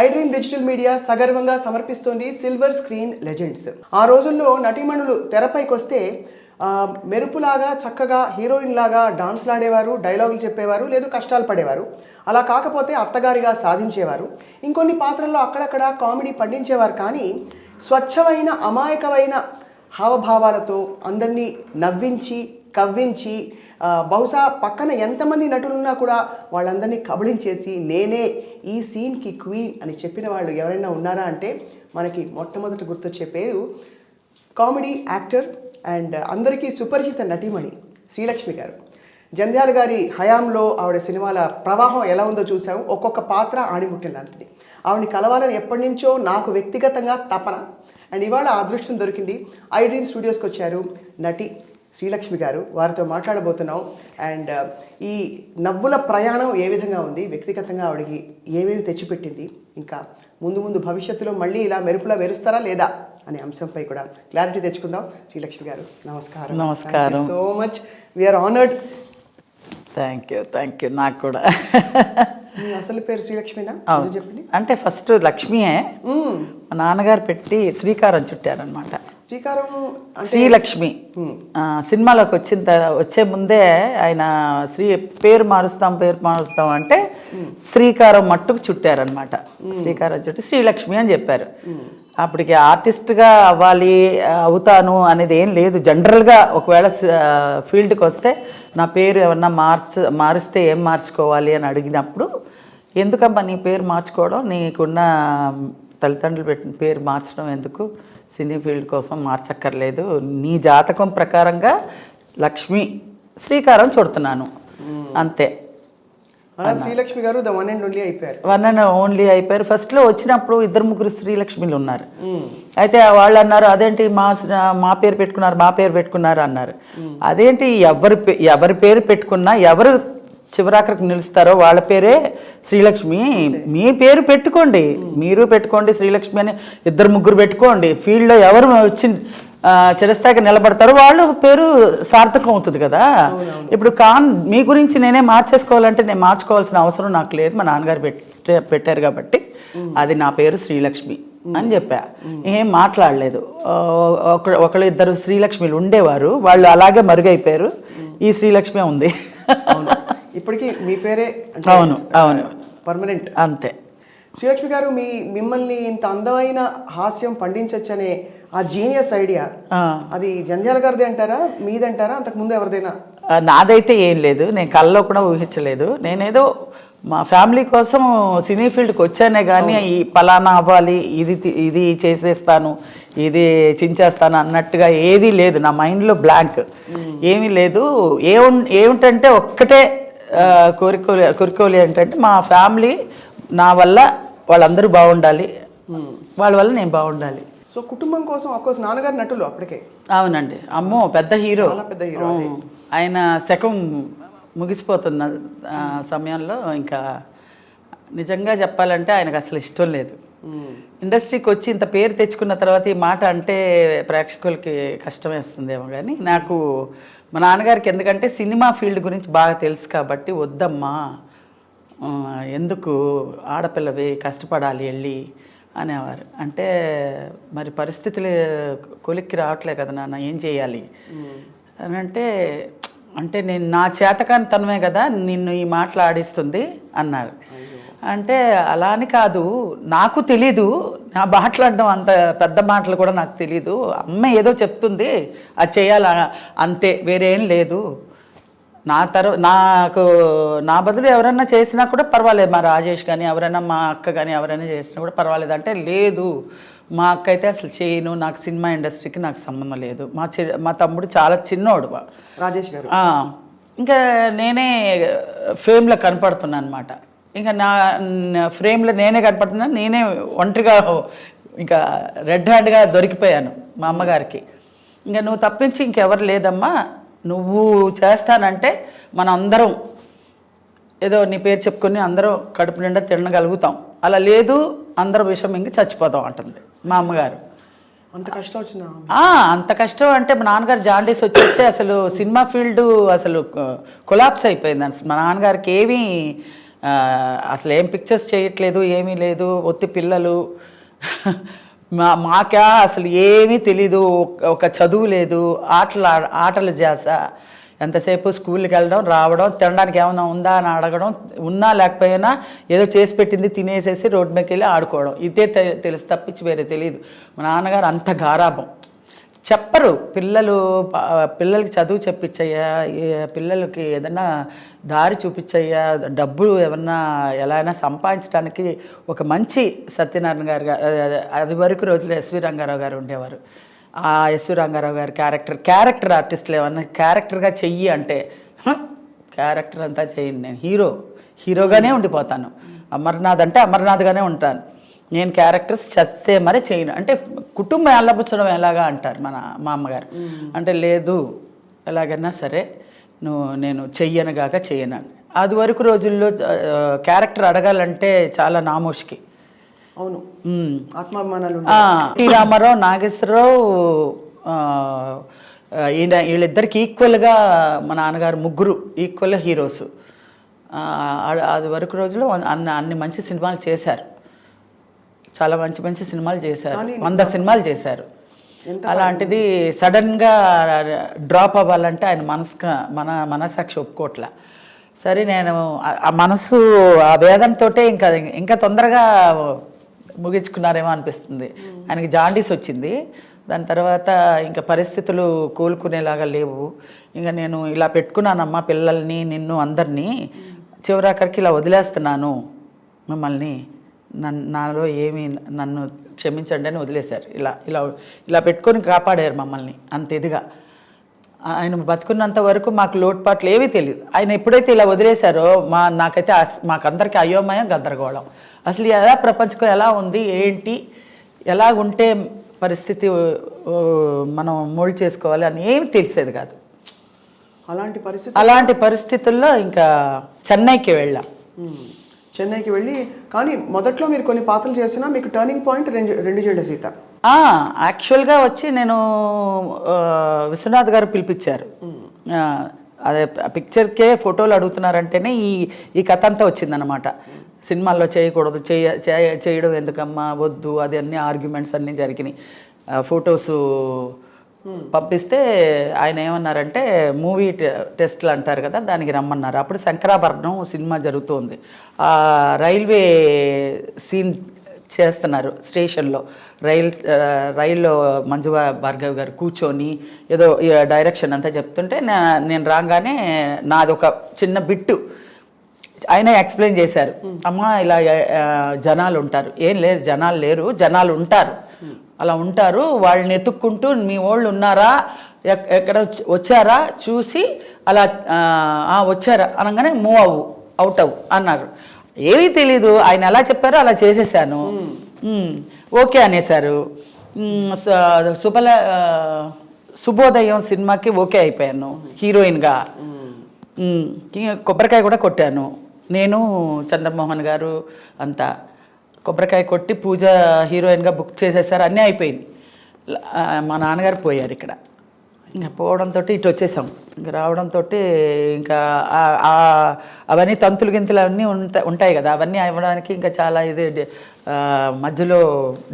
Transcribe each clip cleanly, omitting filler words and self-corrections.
IDream digital media సగర్వంగా సమర్పిస్తోంది silver screen legends. ఆ రోజుల్లో నటీమణులు తెరపైకి వస్తే మెరుపులాగా చక్కగా హీరోయిన్ లాగా డాన్స్లు ఆడేవారు, డైలాగులు చెప్పేవారు, లేదు కష్టాలు పడేవారు. అలా కాకపోతే అత్తగారిగా సాధించేవారు. ఇంకొన్ని పాత్రల్లో అక్కడక్కడ కామెడీ పండించేవారు. కానీ స్వచ్ఛమైన అమాయకమైన హావభావాలతో అందరినీ నవ్వించి కవ్వించి బహుశా పక్కన ఎంతమంది నటులున్నా కూడా వాళ్ళందరినీ కబళించేసి నేనే ఈ సీన్కి క్వీన్ అని చెప్పిన వాళ్ళు ఎవరైనా ఉన్నారా అంటే మనకి మొట్టమొదటి గుర్తొచ్చే పేరు కామెడీ యాక్టర్ అండ్ అందరికీ సుపరిచిత నటీమణి శ్రీలక్ష్మి గారు. జంధ్యాల గారి హయాంలో ఆవిడ సినిమాల ప్రవాహం ఎలా ఉందో చూసాము. ఒక్కొక్క పాత్ర ఆణిముత్యం లాంటిది. ఆవిడని కలవాలని ఎప్పటి నుంచో నాకు వ్యక్తిగతంగా తపన. అండ్ ఇవాళ అదృష్టం దొరికింది. ఐడ్రీమ్ స్టూడియోస్కి వచ్చారు నటి శ్రీలక్ష్మి గారు. వారితో మాట్లాడబోతున్నాం. అండ్ ఈ నవ్వుల ప్రయాణం ఏ విధంగా ఉంది, వ్యక్తిగతంగా ఆవిడకి ఏమేమి తెచ్చిపెట్టింది, ఇంకా ముందు ముందు భవిష్యత్తులో మళ్ళీ ఇలా మెరుపులా మెరుస్తారా లేదా అనే అంశంపై కూడా క్లారిటీ తెచ్చుకుందాం. శ్రీలక్ష్మి గారు నమస్కారం. నమస్కారం. So much we are honoured. Thank you. నాకు కూడా. మీ అసలు పేరు శ్రీలక్ష్మినా? చెప్పండి. అంటే ఫస్ట్ లక్ష్మియే. మా నాన్నగారు పెట్టి శ్రీకారం చుట్టారనమాట. శ్రీకారం శ్రీలక్ష్మి సినిమాలోకి వచ్చే ముందే ఆయన పేరు మారుస్తాం అంటే శ్రీకారం మట్టుకు చుట్టారనమాట. శ్రీకారం చుట్టి శ్రీలక్ష్మి అని చెప్పారు. అప్పటికి ఆర్టిస్ట్గా అవుతాను అనేది ఏం లేదు. జనరల్గా ఒకవేళ ఫీల్డ్కి వస్తే నా పేరు ఏమన్నా మారిస్తే ఏం మార్చుకోవాలి అని అడిగినప్పుడు, ఎందుకమ్మా నీ పేరు మార్చుకోవడం, నీకున్న తల్లిదండ్రులు పెట్టిన పేరు మార్చడం ఎందుకు, సినీ ఫీల్డ్ కోసం మార్చక్కర్లేదు, నీ జాతకం ప్రకారంగా లక్ష్మి శ్రీకారం చుడుతున్నాను అంతే. శ్రీలక్ష్మి గారు ద వన్ అండ్ ఓన్లీ అయిపోయారు. ఫస్ట్లో వచ్చినప్పుడు 2-3 శ్రీలక్ష్మిలు ఉన్నారు. అయితే వాళ్ళు అన్నారు, అదేంటి మా పేరు పెట్టుకున్నారు అన్నారు. అదేంటి ఎవరి పేరు పెట్టుకున్నా ఎవరు చివరాఖరికి నిలుస్తారో వాళ్ళ పేరే శ్రీలక్ష్మి. మీ పేరు పెట్టుకోండి, మీరు పెట్టుకోండి శ్రీలక్ష్మి అని 2-3 పెట్టుకోండి. ఫీల్డ్లో ఎవరు వచ్చి చిరస్థాయికి నిలబడతారు వాళ్ళ పేరు సార్థకం అవుతుంది కదా. ఇప్పుడు మీ గురించి నేనే మార్చేసుకోవాలంటే నేను మార్చుకోవాల్సిన అవసరం నాకు లేదు. మా నాన్నగారు పెట్టారు కాబట్టి అది నా పేరు శ్రీలక్ష్మి అని చెప్పా. ఏం మాట్లాడలేదు. ఒకళ్ళు 2 శ్రీలక్ష్మిలు ఉండేవారు, వాళ్ళు అలాగే మరుగైపోయారు. ఈ శ్రీలక్ష్మి ఉంది ఇప్పటికీ. మీ పేరే? అవును పర్మనెంట్ అంతే. శ్రీలక్ష్మి గారు మిమ్మల్ని ఇంత అందమైన హాస్యం పండించొచ్చనే ఆ జీనియస్ ఐడియా అది జంధ్యాల గారిది అంటారా, మీదంటారా, అంతకుముందు ఎవరిదైనా? నాదైతే ఏం లేదు, నేను కల్లో కూడా ఊహించలేదు. నేనేదో మా ఫ్యామిలీ కోసం సినీ ఫీల్డ్కి వచ్చానే కానీ ఈ పలానా అవ్వాలి, ఇది చేసేస్తాను, ఇది చించేస్తాను అన్నట్టుగా ఏదీ లేదు. నా మైండ్లో బ్లాంక్, ఏమీ లేదు. ఏమిటంటే ఒక్కటే కోరికోలి ఏంటంటే మా ఫ్యామిలీ నా వల్ల వాళ్ళందరూ బాగుండాలి, వాళ్ళ వల్ల నేను బాగుండాలి. సో కుటుంబం కోసం అఫ్కోర్స్ నాన్నగారు నటులు అప్పటికే. అవునండి. అమ్మో పెద్ద హీరో. ఆయన శకం ముగిసిపోతున్న సమయంలో ఇంకా నిజంగా చెప్పాలంటే ఆయనకు అసలు ఇష్టం లేదు. ఇండస్ట్రీకి వచ్చి ఇంత పేరు తెచ్చుకున్న తర్వాత ఈ మాట అంటే ప్రేక్షకులకి కష్టం వేస్తుందేమో కానీ నాకు మా నాన్నగారికి ఎందుకంటే సినిమా ఫీల్డ్ గురించి బాగా తెలుసు కాబట్టి, వద్దమ్మా ఎందుకు ఆడపిల్లవి కష్టపడాలి వెళ్ళి అనేవారు. అంటే మరి పరిస్థితులు కొలిక్కి రావట్లే కదా నాన్న, ఏం చేయాలి అని అంటే నేను నా చేతకాని తనమే కదా నిన్ను ఈ మాటలు ఆడిస్తుంది అన్నారు. అంటే అలా అని కాదు, నాకు తెలీదు, నా మాట్లాడడం అంత పెద్ద మాటలు కూడా నాకు తెలీదు. అమ్మ ఏదో చెప్తుంది అది చేయాలి అంతే, వేరేం లేదు. నాకు నా బదులు ఎవరైనా చేసినా కూడా పర్వాలేదు, మా రాజేష్ కానీ ఎవరైనా మా అక్క కానీ ఎవరైనా చేసినా కూడా పర్వాలేదు అంటే, లేదు మా అక్క అయితే అసలు చేయను, నాకు సినిమా ఇండస్ట్రీకి నాకు సంబంధం లేదు. మా తమ్ముడు చాలా చిన్నోడు రాజేష్ గారు. ఇంకా నేనే ఫేమ్లో కనపడుతున్నాను అనమాట. ఇంకా నా ఫ్రేమ్లో నేనే కనపడుతున్నాను, నేనే ఒంటరిగా ఇంకా రెడ్ హ్యాండ్గా దొరికిపోయాను మా అమ్మగారికి. ఇంకా నువ్వు తప్పించి ఇంకెవరు లేదమ్మా, నువ్వు చేస్తానంటే మన అందరం ఏదో నీ పేరు చెప్పుకొని అందరం కడుపు నిండా తినగలుగుతాం, అలా లేదు అందరం విషయం ఇంక చచ్చిపోతాం అంటుంది మా అమ్మగారు. అంత కష్టం వచ్చిందా? అంత కష్టం అంటే మా నాన్నగారు జాండీస్ వచ్చేస్తే అసలు సినిమా ఫీల్డ్ అసలు కొలాప్స్ అయిపోయింది. మా నాన్నగారికి ఏమీ అసలు ఏం పిక్చర్స్ చేయట్లేదు, ఏమీ లేదు, ఒత్తి పిల్లలు. మాకా అసలు ఏమీ తెలీదు, ఒక చదువు లేదు, ఆటలు చేస. ఎంతసేపు స్కూల్కి వెళ్ళడం, రావడం, తినడానికి ఏమైనా ఉందా అని అడగడం, ఉన్నా లేకపోయినా ఏదో చేసి పెట్టింది తినేసేసి రోడ్డు మీదకి వెళ్ళి ఆడుకోవడం. ఇదే తెలుసు తప్పించి వేరే తెలియదు. మా నాన్నగారు అంత గారాబం. చెప్పరు పిల్లలకి చదువు చెప్పించయ్యా, పిల్లలకి ఏదన్నా దారి చూపించయ్యా, డబ్బు ఏమన్నా ఎలా అయినా సంపాదించడానికి. ఒక మంచి సత్యనారాయణ గారు, అది వరకు రోజుల్లో ఎస్వి రంగారావు గారు ఉండేవారు. ఆ ఎస్వి రంగారావు గారి క్యారెక్టర్ ఆర్టిస్టులు ఏమన్నా క్యారెక్టర్గా చెయ్యి అంటే క్యారెక్టర్ అంతా చెయ్యండి, నేను హీరోగానే ఉండిపోతాను. అమర్నాథ్ అంటే అమర్నాథ్గానే ఉంటాను. నేను క్యారెక్టర్స్ చచ్చే మరి చేయను అంటే కుటుంబం ఎల్లబుచ్చడం ఎలాగా అంటారు మా అమ్మగారు. అంటే లేదు, ఎలాగైనా సరే నేను చెయ్యనుగాక చెయ్యను. అది వరకు రోజుల్లో క్యారెక్టర్ అడగాలంటే చాలా నామోష్కి. అవును, ఆత్మాభిమానాలు. టి రామారావు, నాగేశ్వరరావు, వీళ్ళిద్దరికి ఈక్వల్గా మా నాన్నగారు ముగ్గురు ఈక్వల్ హీరోస్. అది వరకు రోజుల్లో అన్ని మంచి సినిమాలు చేశారు, చాలా మంచి మంచి సినిమాలు చేశారు, 100 సినిమాలు చేశారు. అలాంటిది సడన్గా డ్రాప్ అవ్వాలంటే ఆయన మనసాక్షి ఒప్పుకోట్లా. సరే నేను ఆ మనసు ఆ వేదంతో ఇంకా తొందరగా ముగించుకున్నారేమో అనిపిస్తుంది. ఆయనకి జాండీస్ వచ్చింది. దాని తర్వాత ఇంకా పరిస్థితులు కోలుకునేలాగా లేవు. ఇంకా నేను ఇలా పెట్టుకున్నానమ్మా పిల్లల్ని, నిన్ను అందరినీ, చివరాఖరికి ఇలా వదిలేస్తున్నాను మిమ్మల్ని, నాలో ఏమీ, నన్ను క్షమించండి అని వదిలేశారు. ఇలా పెట్టుకొని కాపాడారు మమ్మల్ని అంత ఇదిగా. ఆయన బతుకున్నంత వరకు మాకు లోటుపాట్లు ఏవీ తెలియదు. ఆయన ఎప్పుడైతే ఇలా వదిలేశారో నాకైతే మాకందరికీ అయోమయం, గందరగోళం. అసలు ఎలా ప్రపంచం ఎలా ఉంది, ఏంటి, ఎలా ఉంటే పరిస్థితి మనం మోల్డ్ చేసుకోవాలి అని ఏమి తెలిసేది కాదు. అలాంటి పరిస్థితుల్లో ఇంకా చెన్నైకి వెళ్ళాం. చెన్నైకి వెళ్ళి, కానీ మొదట్లో మీరు కొన్ని పాత్రలు చేసినా మీకు టర్నింగ్ పాయింట్ రెండు జెండ సీత. యాక్చువల్గా వచ్చి నేను విశ్వనాథ్ గారు పిలిపించారు. అదే పిక్చర్కే ఫోటోలు అడుగుతున్నారంటేనే ఈ కథ అంతా వచ్చిందనమాట. సినిమాల్లో చేయకూడదు, చేయడం ఎందుకమ్మా, వద్దు, అది అన్ని ఆర్గ్యుమెంట్స్ అన్నీ జరిగినాయి. ఫొటోస్ పంపిస్తే ఆయన ఏమన్నారంటే మూవీ టెస్ట్లు అంటారు కదా, దానికి రమ్మన్నారు. అప్పుడు శంకరాభరణం సినిమా జరుగుతుంది. రైల్వే సీన్ చేస్తున్నారు స్టేషన్లో. రైల్లో మంజు భార్గవ్ గారు కూర్చొని ఏదో డైరెక్షన్ అంతా చెప్తుంటే నేను రాగానే నాది ఒక చిన్న బిట్టు ఆయన ఎక్స్ప్లెయిన్ చేశారు. అమ్మ ఇలా జనాలు ఉంటారు, ఏం లేదు జనాలు లేరు, జనాలు ఉంటారు, అలా ఉంటారు, వాళ్ళని ఎత్తుక్కుంటూ మీ వాళ్ళు ఉన్నారా, ఎక్కడ వచ్చారా చూసి అలా వచ్చారా అనగానే అవుట్ అవ్వు అన్నారు. ఏమీ తెలీదు, ఆయన ఎలా చెప్పారో అలా చేసేసాను. ఓకే అనేసారు. శుభోదయం సినిమాకి ఓకే అయిపోయాను హీరోయిన్గా. కొబ్బరికాయ కూడా కొట్టాను నేను, చంద్రమోహన్ గారు అంతా కొబ్బరికాయ కొట్టి పూజ హీరోయిన్గా బుక్ చేసేసారు. అన్నీ అయిపోయింది. మా నాన్నగారు పోయారు ఇక్కడ. ఇంకా పోవడంతో ఇటు వచ్చేసాం. ఇంకా రావడంతో ఇంకా అవన్నీ తంతులు గింతులు అవన్నీ ఉంటాయి కదా, అవన్నీ అవ్వడానికి ఇంకా చాలా ఇది మధ్యలో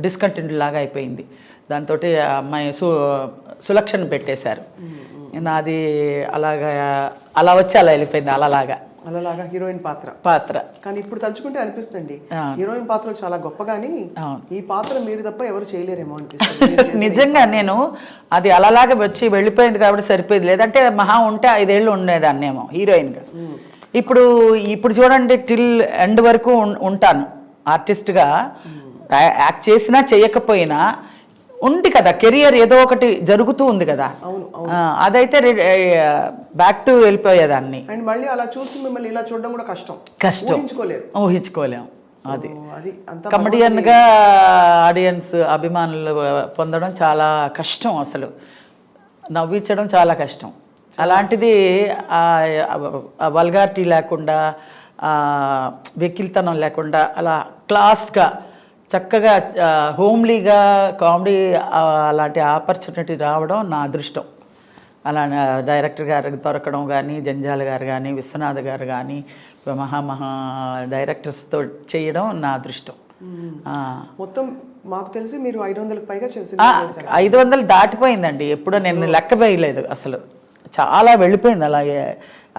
డిస్కంటిన్యూ లాగా అయిపోయింది. దాంతో అమ్మాయి సులక్షణ పెట్టేశారు. నాది అలా వచ్చి అలా వెళ్ళిపోయింది. అలాగా హీరోయిన్ పాత్ర. కానీ ఇప్పుడు తలుచుకుంటే అనిపిస్తుంది హీరోయిన్ పాత్ర చాలా గొప్పగాని ఈ పాత్ర మీరు తప్ప ఎవరు చేయలేరేమో అనిపిస్తుంది. నిజంగా నేను అది అలాగే వచ్చి వెళ్ళిపోయింది కాబట్టి సరిపోయింది. లేదంటే మహా ఉంటే 5 ఏళ్ళు ఉండేదాన్నేమో హీరోయిన్గా. ఇప్పుడు చూడండి, టిల్ ఎండ్ వరకు ఉంటాను ఆర్టిస్ట్గా. యాక్ట్ చేసినా చేయకపోయినా ఉంది కదా, కెరియర్ ఏదో ఒకటి జరుగుతూ ఉంది కదా. అదైతే బ్యాక్ టు వెళ్ళిపోయేదాన్ని. అండ్ మళ్ళీ అలా చూసి మిమ్మల్ని ఇలా చూడడం కూడా కష్టం, ఊహించుకోలేము. అది కమెడియన్గా ఆడియన్స్ అభిమానులు పొందడం చాలా కష్టం, అసలు నవ్వించడం చాలా కష్టం. అలాంటిది వల్గారిటీ లేకుండా, వెకిల్తనం లేకుండా అలా క్లాస్గా చక్కగా హోమ్లీగా కామెడీ అలాంటి ఆపర్చునిటీ రావడం నా అదృష్టం. అలా డైరెక్టర్ గారికి దొరకడం కానీ, జంజాల గారు కానీ, విశ్వనాథ్ గారు కానీ, మహా డైరెక్టర్స్తో చేయడం నా అదృష్టం. మొత్తం మాకు తెలిసి మీరు 500కి పైగా 500 దాటిపోయిందండి. ఎప్పుడో నేను లెక్క వేయలేదు అసలు, చాలా వెళ్ళిపోయింది అలాగే.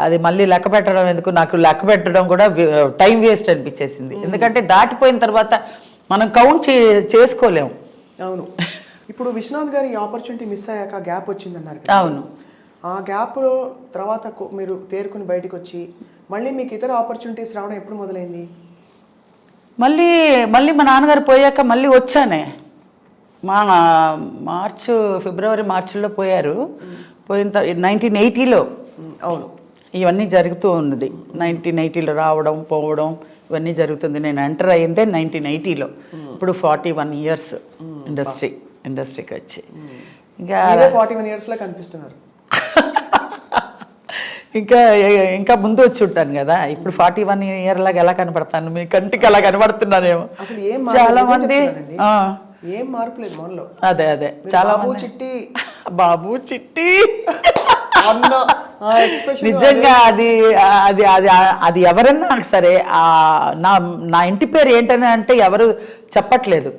అది మళ్ళీ లెక్క పెట్టడం ఎందుకు, నాకు లెక్క పెట్టడం కూడా టైం వేస్ట్ అనిపించేసింది. ఎందుకంటే దాటిపోయిన తర్వాత మనం కౌంట్ చేసుకోలేము. అవును. ఇప్పుడు విశ్వనాథ్ గారి ఆపర్చునిటీ మిస్ అయ్యాక గ్యాప్ వచ్చిందన్నారు. అవును. ఆ గ్యాప్లో తర్వాత మీరు తేరుకుని బయటకు వచ్చి మళ్ళీ మీకు ఇతర ఆపర్చునిటీస్ రావడం ఎప్పుడు మొదలైంది? మళ్ళీ మా నాన్నగారు పోయాక మళ్ళీ వచ్చానే. ఫిబ్రవరి మార్చిలో పోయారు. పోయిన 1980లో. అవును. ఇవన్నీ జరుగుతూ ఉన్నది. 1980లో రావడం పోవడం ఇవన్నీ జరుగుతుంది. నేను ఎంటర్ అయ్యిందే 1980లో. ఇప్పుడు 41 years ఇండస్ట్రీకి వచ్చి. ఇంకా 41 yearsలో కనిపిస్తున్నారు. ఇంకా ముందు వచ్చి ఉంటాను కదా. ఇప్పుడు 41 year లాగా ఎలా కనపడతాను? మీ కంటికి అలా కనపడుతున్నానేమో. అసలు ఏం చాలా మంది ఏం మార్పు లేదు మనలో. అదే చాలా బాబు చిట్టి నిజంగా అది ఎవరన్నా సరే నా ఇంటి పేరు ఏంటని అంటే ఎవరు చెప్పట్లేదు,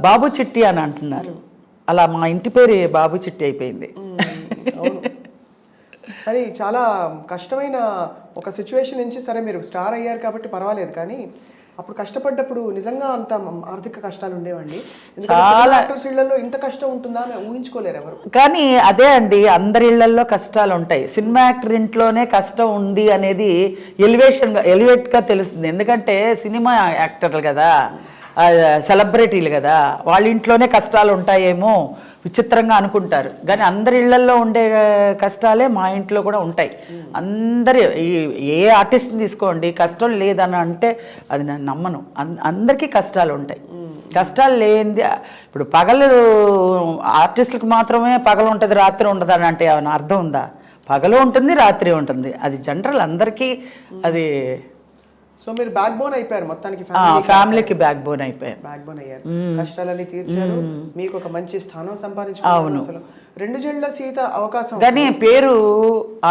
బాబు చిట్టి అని అంటున్నారు. అలా మా ఇంటి పేరు బాబు చిట్టి అయిపోయింది. మరి చాలా కష్టమైన ఒక సిచ్యువేషన్ నుంచి సరే మీరు స్టార్ అయ్యారు కాబట్టి పర్వాలేదు, కానీ అప్పుడు కష్టపడ్డప్పుడు నిజంగా అంత ఆర్థిక కష్టాలు ఉండేవండి. చాలా యాక్టర్స్ ఇళ్లలో ఇంత కష్టం ఉంటుందా అని ఊహించుకోలేరు ఎవరు. కానీ అదే అండి, అందరి ఇళ్లలో కష్టాలు ఉంటాయి. సినిమా యాక్టర్ ఇంట్లోనే కష్టం ఉంది అనేది ఎలివేట్గా తెలుస్తుంది. ఎందుకంటే సినిమా యాక్టర్లు కదా, సెలబ్రిటీలు కదా, వాళ్ళ ఇంట్లోనే కష్టాలు ఉంటాయేమో విచిత్రంగా అనుకుంటారు. కానీ అందరి ఇళ్లల్లో ఉండే కష్టాలే మా ఇంట్లో కూడా ఉంటాయి. ఏ ఆర్టిస్ట్ని తీసుకోండి, కష్టం లేదని అంటే అది నేను నమ్మను. అందరికీ కష్టాలు ఉంటాయి. కష్టాలు లేనిది ఇప్పుడు పగలు ఆర్టిస్టులకు మాత్రమే పగలు ఉంటుంది రాత్రి ఉండదు అని అంటే ఏమైనా అర్థం ఉందా? పగలు ఉంటుంది రాత్రి ఉంటుంది, అది జనరల్ అందరికీ. అది సో మీరు బ్యాక్ బోన్ అయిపోయారు మొత్తానికి, ఫ్యామిలీకి బ్యాక్ బోన్ అయిపోయారు. బ్యాక్ బోన్ అయ్యారు, కష్టాలన్నీ తీర్చారు, మీకు ఒక మంచి స్థానం సంపాదించుకున్నారు. అసలు 2 జళ్ల సీత అవకాశం. కానీ పేరు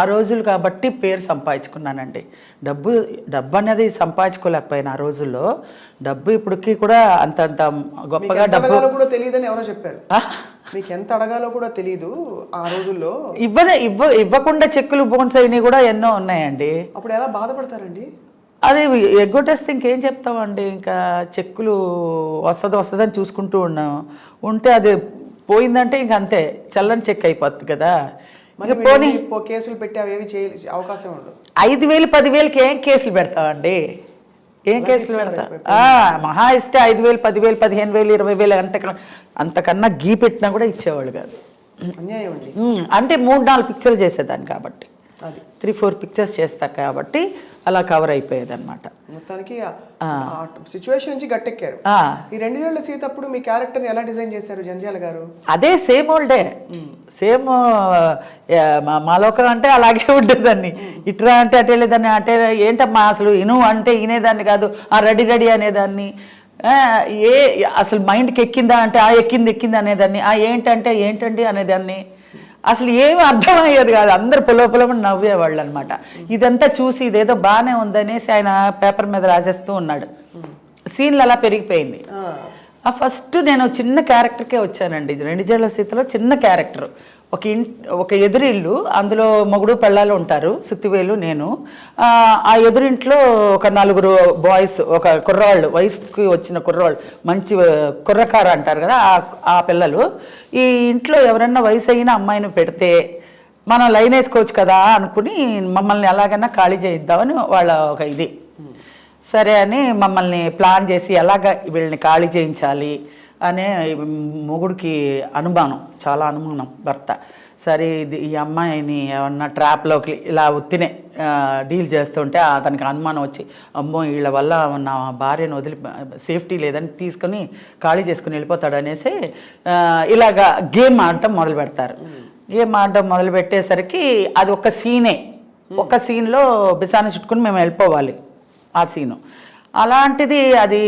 ఆ రోజులు కాబట్టి పేరు సంపాదించుకున్నానండి. డబ్బు అనేది సంపాదించుకోలేకపోయినా ఆ రోజుల్లో. డబ్బు ఇప్పటికి కూడా అంత గొప్పగా డబ్బు కూడా తెలియదని ఎవరో చెప్పారు. మీకు ఎంత అడగాలో కూడా తెలియదు ఆ రోజుల్లో. ఇవ్వకుండా చెక్కులు బోన్స్ అయినవి కూడా ఎన్నో ఉన్నాయండి. అప్పుడు ఎలా బాధపడతారండి? అది ఎగ్గొట్టేస్తే ఇంకేం చెప్తామండి. ఇంకా చెక్కులు వస్తుందని చూసుకుంటూ ఉంటే అది పోయిందంటే ఇంక అంతే, చల్లని చెక్ అయిపోతుంది కదా. పోనీ కేసులు పెట్టి అవేవి అవకాశం ఉండదు. 5,000 10,000కి ఏం కేసులు పెడతామండి? ఏం కేసులు పెడతా? మహా ఇస్తే 5,000 10,000 15,000 20,000 అంతకన్నా గీ పెట్టినా కూడా ఇచ్చేవాళ్ళు కాదు. అన్యాయం అండి. అంటే 3-4 పిక్చర్లు చేసేదాన్ని కాబట్టి, 3-4 పిక్చర్స్ చేస్తా కాబట్టి అలా కవర్ అయిపోయేది అనమాట. మొత్తానికి సిచ్యువేషన్ నుంచి గట్టెక్కారు. ఈ 2 జళ్ల సీత అప్పుడు మీ క్యారెక్టర్ని ఎలా డిజైన్ చేశారు జంధ్యాల గారు? అదే సేమ్ ఓల్డే, సేమ్ మా లోకం అంటే అలాగే ఉండేదాన్ని. ఇట్రా అంటే అటే లేదాన్ని, అంటే ఏంటమ్మా అసలు ఇను అంటే వినేదాన్ని కాదు, రెడీ అనేదాన్ని. అసలు మైండ్కి ఎక్కిందా అంటే ఎక్కింది అనేదాన్ని. ఏంటండి అనేదాన్ని. అసలు ఏమి అర్థమయ్యేది కాదు. అందరు పొలమని నవ్వేవాళ్ళు అనమాట. ఇదంతా చూసి ఇదేదో బాగానే ఉందనేసి ఆయన పేపర్ మీద రాసేస్తూ ఉన్నాడు. సీన్లు అలా పెరిగిపోయింది. ఫస్ట్ నేను చిన్న క్యారెక్టర్కే వచ్చానండి. 2 జళ్ల సీతలో చిన్న క్యారెక్టర్. ఒక ఎదురిల్లు, అందులో మొగుడు పెళ్ళాలు ఉంటారు, సుత్తివేలు నేను. ఆ ఎదురింట్లో ఒక 4 బాయ్స్, ఒక కుర్రవాళ్ళు, వయసుకి వచ్చిన కుర్రవాళ్ళు, మంచి కుర్రకారు అంటారు కదా ఆ పిల్లలు. ఈ ఇంట్లో ఎవరన్నా వయసు అయిన అమ్మాయిని పెడితే మనం లైన్ వేసుకోవచ్చు కదా అనుకుని మమ్మల్ని ఎలాగైనా ఖాళీ చేయిద్దామని వాళ్ళ ఒక ఇది. సరే అని మమ్మల్ని ప్లాన్ చేసి ఎలాగ వీళ్ళని ఖాళీ చేయించాలి అనే మొగుడికి అనుమానం, చాలా అనుమానం భర్త. సరే ఈ అమ్మాయిని ఏమన్నా ట్రాప్లోకి ఇలా ఉత్తినే డీల్ చేస్తుంటే అతనికి అనుమానం వచ్చి, అమ్మో వీళ్ళ వల్ల నా భార్యను వదిలి సేఫ్టీ లేదని తీసుకొని ఖాళీ చేసుకుని వెళ్ళిపోతాడు అనేసి ఇలాగా గేమ్ ఆడటం మొదలు పెడతారు. గేమ్ ఆడటం మొదలు పెట్టేసరికి అది ఒక సీనే. ఒక సీన్లో బిసాన్ని చుట్టుకుని మేము వెళ్ళిపోవాలి. ఆ సీను అలాంటిది అది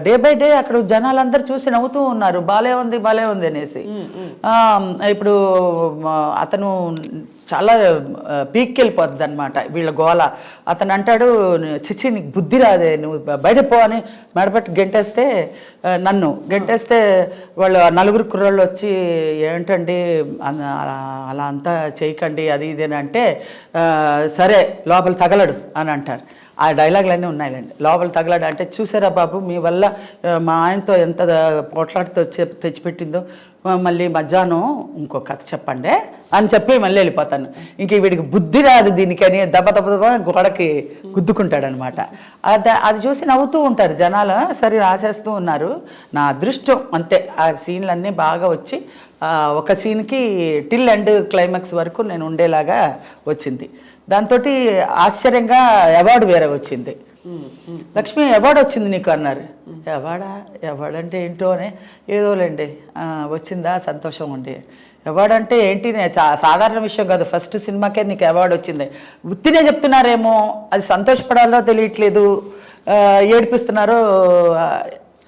డే బై డే అక్కడ జనాలందరూ చూసి నవ్వుతూ ఉన్నారు, బాలే ఉంది అనేసి. ఇప్పుడు అతను చాలా పీక్కి వెళ్ళిపోద్ది అనమాట వీళ్ళ గోల. అతను అంటాడు, చిచ్చి నీకు బుద్ధి రాదే, నువ్వు బయట పో అని మెడపట్టి గెంటేస్తే, నన్ను గెంటేస్తే వాళ్ళు నలుగురు కుర్రోళ్ళు వచ్చి ఏంటండి అలా అంతా చేయకండి అది ఇది అని అంటే, సరే లోపల తగలడు అని అంటారు. ఆ డైలాగులన్నీ ఉన్నాయిలేండి. లోపల తగలడు అంటే, చూసారా బాబు మీ వల్ల మా ఆయనతో ఎంత పోట్లాడితో తెచ్చిపెట్టిందో, మళ్ళీ మధ్యాహ్నం ఇంకో కథ చెప్పండి అని చెప్పి మళ్ళీ వెళ్ళిపోతాను. ఇంక వీడికి బుద్ధి రాదు దీనికని దెబ్బ గోడకి గుద్దుకుంటాడనమాట. అది చూసి నవ్వుతూ ఉంటారు జనాలు. సరే రాసేస్తూ ఉన్నారు. నా అదృష్టం అంతే, ఆ సీన్లన్నీ బాగా వచ్చి ఒక సీన్కి టిల్ ఎండ్ క్లైమాక్స్ వరకు నేను ఉండేలాగా వచ్చింది. దాంతో ఆశ్చర్యంగా అవార్డు వేరే వచ్చింది. లక్ష్మి అవార్డు వచ్చింది నీకు అన్నారు. అవార్డు అంటే ఏంటో అని, ఏదోలేండి వచ్చిందా సంతోషం అండి. అవార్డు అంటే ఏంటి, సాధారణ విషయం కాదు, ఫస్ట్ సినిమాకే నీకు అవార్డు వచ్చింది. ఉత్తినే చెప్తున్నారేమో, అది సంతోషపడాలో తెలియట్లేదు, ఏడిపిస్తున్నారో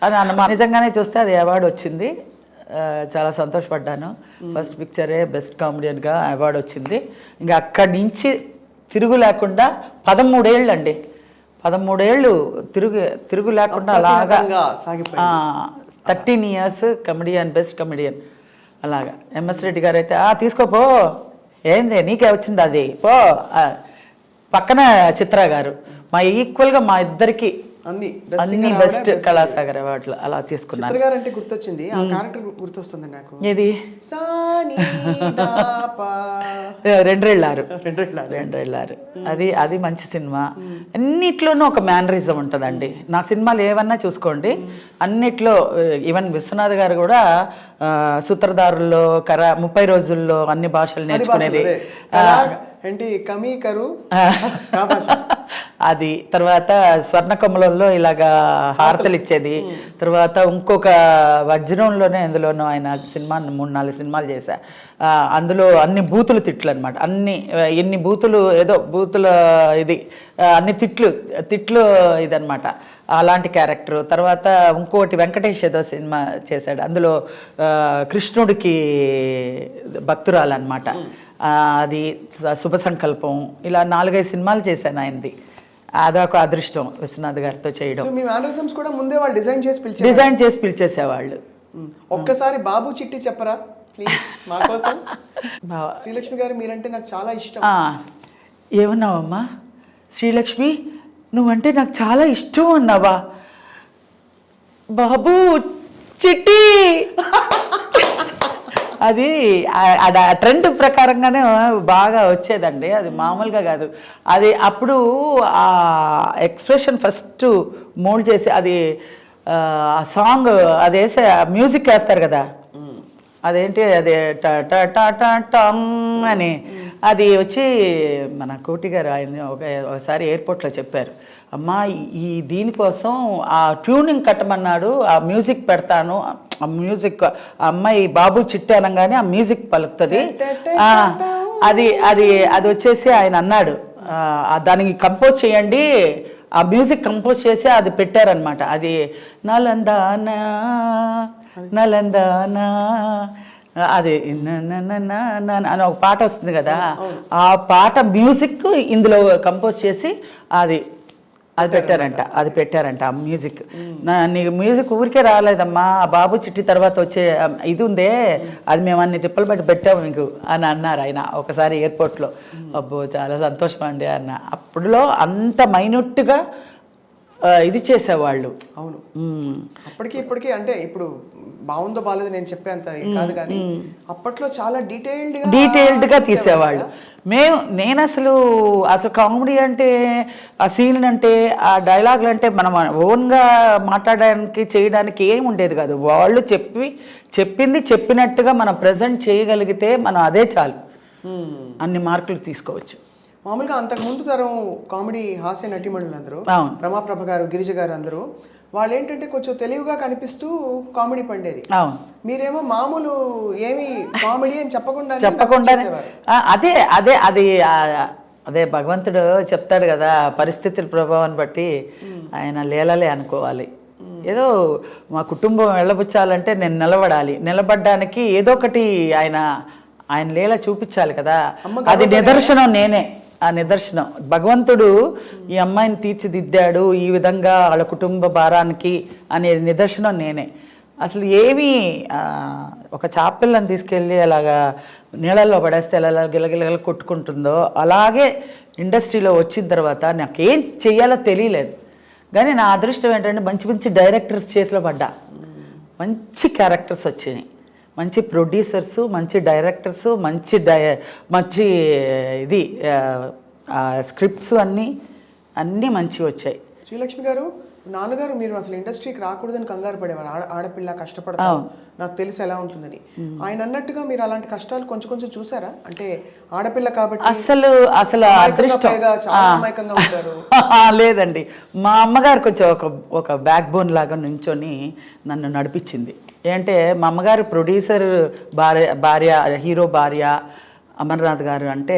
అని అన్నమా. నిజంగానే చూస్తే అది అవార్డు వచ్చింది. చాలా సంతోషపడ్డాను. ఫస్ట్ పిక్చరే బెస్ట్ కామెడియన్గా అవార్డు వచ్చింది. ఇంకా అక్కడి నుంచి తిరుగు లేకుండా 13 ఏళ్ళు అండి, 13 ఏళ్ళు తిరుగు లేకుండా అలాగా 13 ఇయర్స్ కమెడియన్, బెస్ట్ కమెడియన్ అలాగా. ఎంఎస్ రెడ్డి గారు అయితే తీసుకోపో, ఏంది నీకే వచ్చింది అది పో. పక్కన చిత్ర గారు మా ఈక్వల్గా మా ఇద్దరికి అన్ని బెస్ట్ కళాసాగర్ అవార్డులు అలా తీసుకున్నారు. అంటే గుర్తొచ్చింది, ఆ క్యారెక్టర్ గుర్తొస్తుంది నాకు. ఏది? రెండ్రేళ్ళారు. అది మంచి సినిమా. అన్నిట్లోనూ ఒక మేనరిజం ఉంటుందండి. నా సినిమాలు ఏమన్నా చూసుకోండి, అన్నిట్లో ఈవెన్ విశ్వనాథ్ గారు కూడా సూత్రధారుల్లో 30 రోజుల్లో అన్ని భాషలు నేర్చుకునేది. అది తర్వాత స్వర్ణకమలంలో ఇలాగా హారతలు ఇచ్చేది. తర్వాత ఇంకొక వజ్రంలోనే అందులోనూ ఆయన సినిమా 3-4 సినిమాలు చేశా. అందులో అన్ని బూతులు తిట్లు అనమాట. ఎన్ని బూతులు, ఏదో బూతుల ఇది అన్ని తిట్లు ఇదనమాట, అలాంటి క్యారెక్టర్. తర్వాత ఇంకోటి వెంకటేష్ ఏదో సినిమా చేశాడు, అందులో కృష్ణుడికి భక్తురాలు అనమాట. అది శుభ సంకల్పం. ఇలా 4-5 సినిమాలు చేశాను ఆయనది. అదొక అదృష్టం విశ్వనాథ్ గారితో చేయడం. కూడా ముందే వాళ్ళు డిజైన్ చేసి పిలిచేసేవాళ్ళు. ఒక్కసారి బాబు చిట్టి చెప్పరా ప్లీజ్ మా కోసం. శ్రీలక్ష్మి గారు మీరంటే నాకు చాలా ఇష్టం. ఏమన్నావమ్మా? శ్రీలక్ష్మి నువ్వంటే నాకు చాలా ఇష్టం అన్నావా? బాబు చిట్టి అది ట్రెండ్ ప్రకారంగానే బాగా వచ్చేదండి, అది మామూలుగా కాదు. అది అప్పుడు ఆ ఎక్స్ప్రెషన్ ఫస్ట్ మోల్డ్ చేసి అది ఆ సాంగ్ అది వేసే మ్యూజిక్ వేస్తారు కదా, అదేంటి అది టంగ్ అని, అది వచ్చి మన కోటి గారు ఆయన ఒకసారి ఎయిర్పోర్ట్లో చెప్పారు, అమ్మా ఈ దీనికోసం ఆ ట్యూనింగ్ కట్టమన్నాడు, ఆ మ్యూజిక్ పెడతాను, ఆ మ్యూజిక్ అమ్మాయి బాబు చిట్టి అనగానే ఆ మ్యూజిక్ పలుకుతుంది, అది అది అది వచ్చేసి ఆయన అన్నాడు దానికి కంపోజ్ చేయండి, ఆ మ్యూజిక్ కంపోజ్ చేసి అది పెట్టారనమాట. అది నలందానా నలందానా అది అని ఒక పాట వస్తుంది కదా, ఆ పాట మ్యూజిక్ ఇందులో కంపోజ్ చేసి అది పెట్టారంట ఆ మ్యూజిక్. నీకు మ్యూజిక్ ఊరికే రాలేదమ్మా, ఆ బాబు చిట్టి తర్వాత వచ్చే ఇది ఉందే అది మేము అన్ని తిప్పలు బట్టి పెట్టాము మీకు అని అన్నారు ఆయన ఒకసారి ఎయిర్పోర్ట్లో. అబ్బో చాలా సంతోషం అండి అన్న. అప్పుడులో అంత మైన్యూట్గా ఇది చేసేవాళ్ళు. అవును, అప్పటికి ఇప్పటికీ అంటే ఇప్పుడు బాగుందో బాగాలేదు నేను చెప్పేంత కాదు, కానీ అప్పట్లో చాలా డీటెయిల్డ్గా తీసేవాళ్ళు. నేను అసలు కామెడీ అంటే ఆ సీన్ అంటే ఆ డైలాగులు అంటే మనం ఓన్గా మాట్లాడడానికి చేయడానికి ఏమి ఉండేది కాదు. వాళ్ళు చెప్పింది చెప్పినట్టుగా మనం ప్రజెంట్ చేయగలిగితే మనం అదే చాలు, అన్ని మార్కులు తీసుకోవచ్చు. మామూలుగా అంతకుముందు తరం కామెడీ హాస్య నటీమణులు అందరూ, రమాప్రభ గారు, గిరిజ గారు అందరూ, వాళ్ళు ఏంటంటే కొంచెం తెలివిగా కనిపిస్తూ కామెడీ పండేది. మీరేమో మామూలు ఏమి కామెడీ అని చెప్పకుండా అదే అదే అది అదే భగవంతుడు చెప్తాడు కదా, పరిస్థితుల ప్రభావాన్ని బట్టి ఆయన లీలలే అనుకోవాలి. ఏదో మా కుటుంబం వెళ్ళబుచ్చాలంటే నేను నిలబడాలి, నిలబడ్డానికి ఏదో ఒకటి ఆయన లీల చూపించాలి కదా. అది నిదర్శనం నేనే, ఆ నిదర్శనం. భగవంతుడు ఈ అమ్మాయిని తీర్చిదిద్దాడు ఈ విధంగా వాళ్ళ కుటుంబ భారానికి అనే నిదర్శనం నేనే. అసలు ఏమీ ఒక చాపిల్లని తీసుకెళ్ళి అలాగా నీళ్ళల్లో పడేస్తే ఎలా గిలగిలగల కొట్టుకుంటుందో అలాగే ఇండస్ట్రీలో వచ్చిన తర్వాత నాకేం చెయ్యాలో తెలియలేదు. కానీ నా అదృష్టం ఏంటంటే మంచి మంచి డైరెక్టర్స్ చేతిలో పడ్డా, మంచి క్యారెక్టర్స్ వచ్చినాయి, మంచి ప్రొడ్యూసర్సు, మంచి డైరెక్టర్సు, మంచి ఇది స్క్రిప్ట్స్ అన్నీ మంచివి వచ్చాయి. శ్రీలక్ష్మి గారు, నాన్నగారు మీరు అసలు ఇండస్ట్రీకి రాకూడదని కంగారు పడేవారు. ఆడపిల్ల కష్టపడతాం, నాకు తెలుసు ఎలా ఉంటుందని. ఆయన అన్నట్టుగా మీరు అలాంటి కష్టాలు కొంచెం కొంచెం చూసారా? అంటే ఆడపిల్ల కాబట్టి అసలు అదృష్టం చాలా అమాయకంగా ఉంటారు. లేదండి, మా అమ్మగారు కొంచెం ఒక బ్యాక్ బోన్ లాగా నుంచొని నన్ను నడిపించింది. ఏంటంటే మా అమ్మగారు ప్రొడ్యూసర్ భార్య, హీరో భార్య అమర్నాథ్ గారు అంటే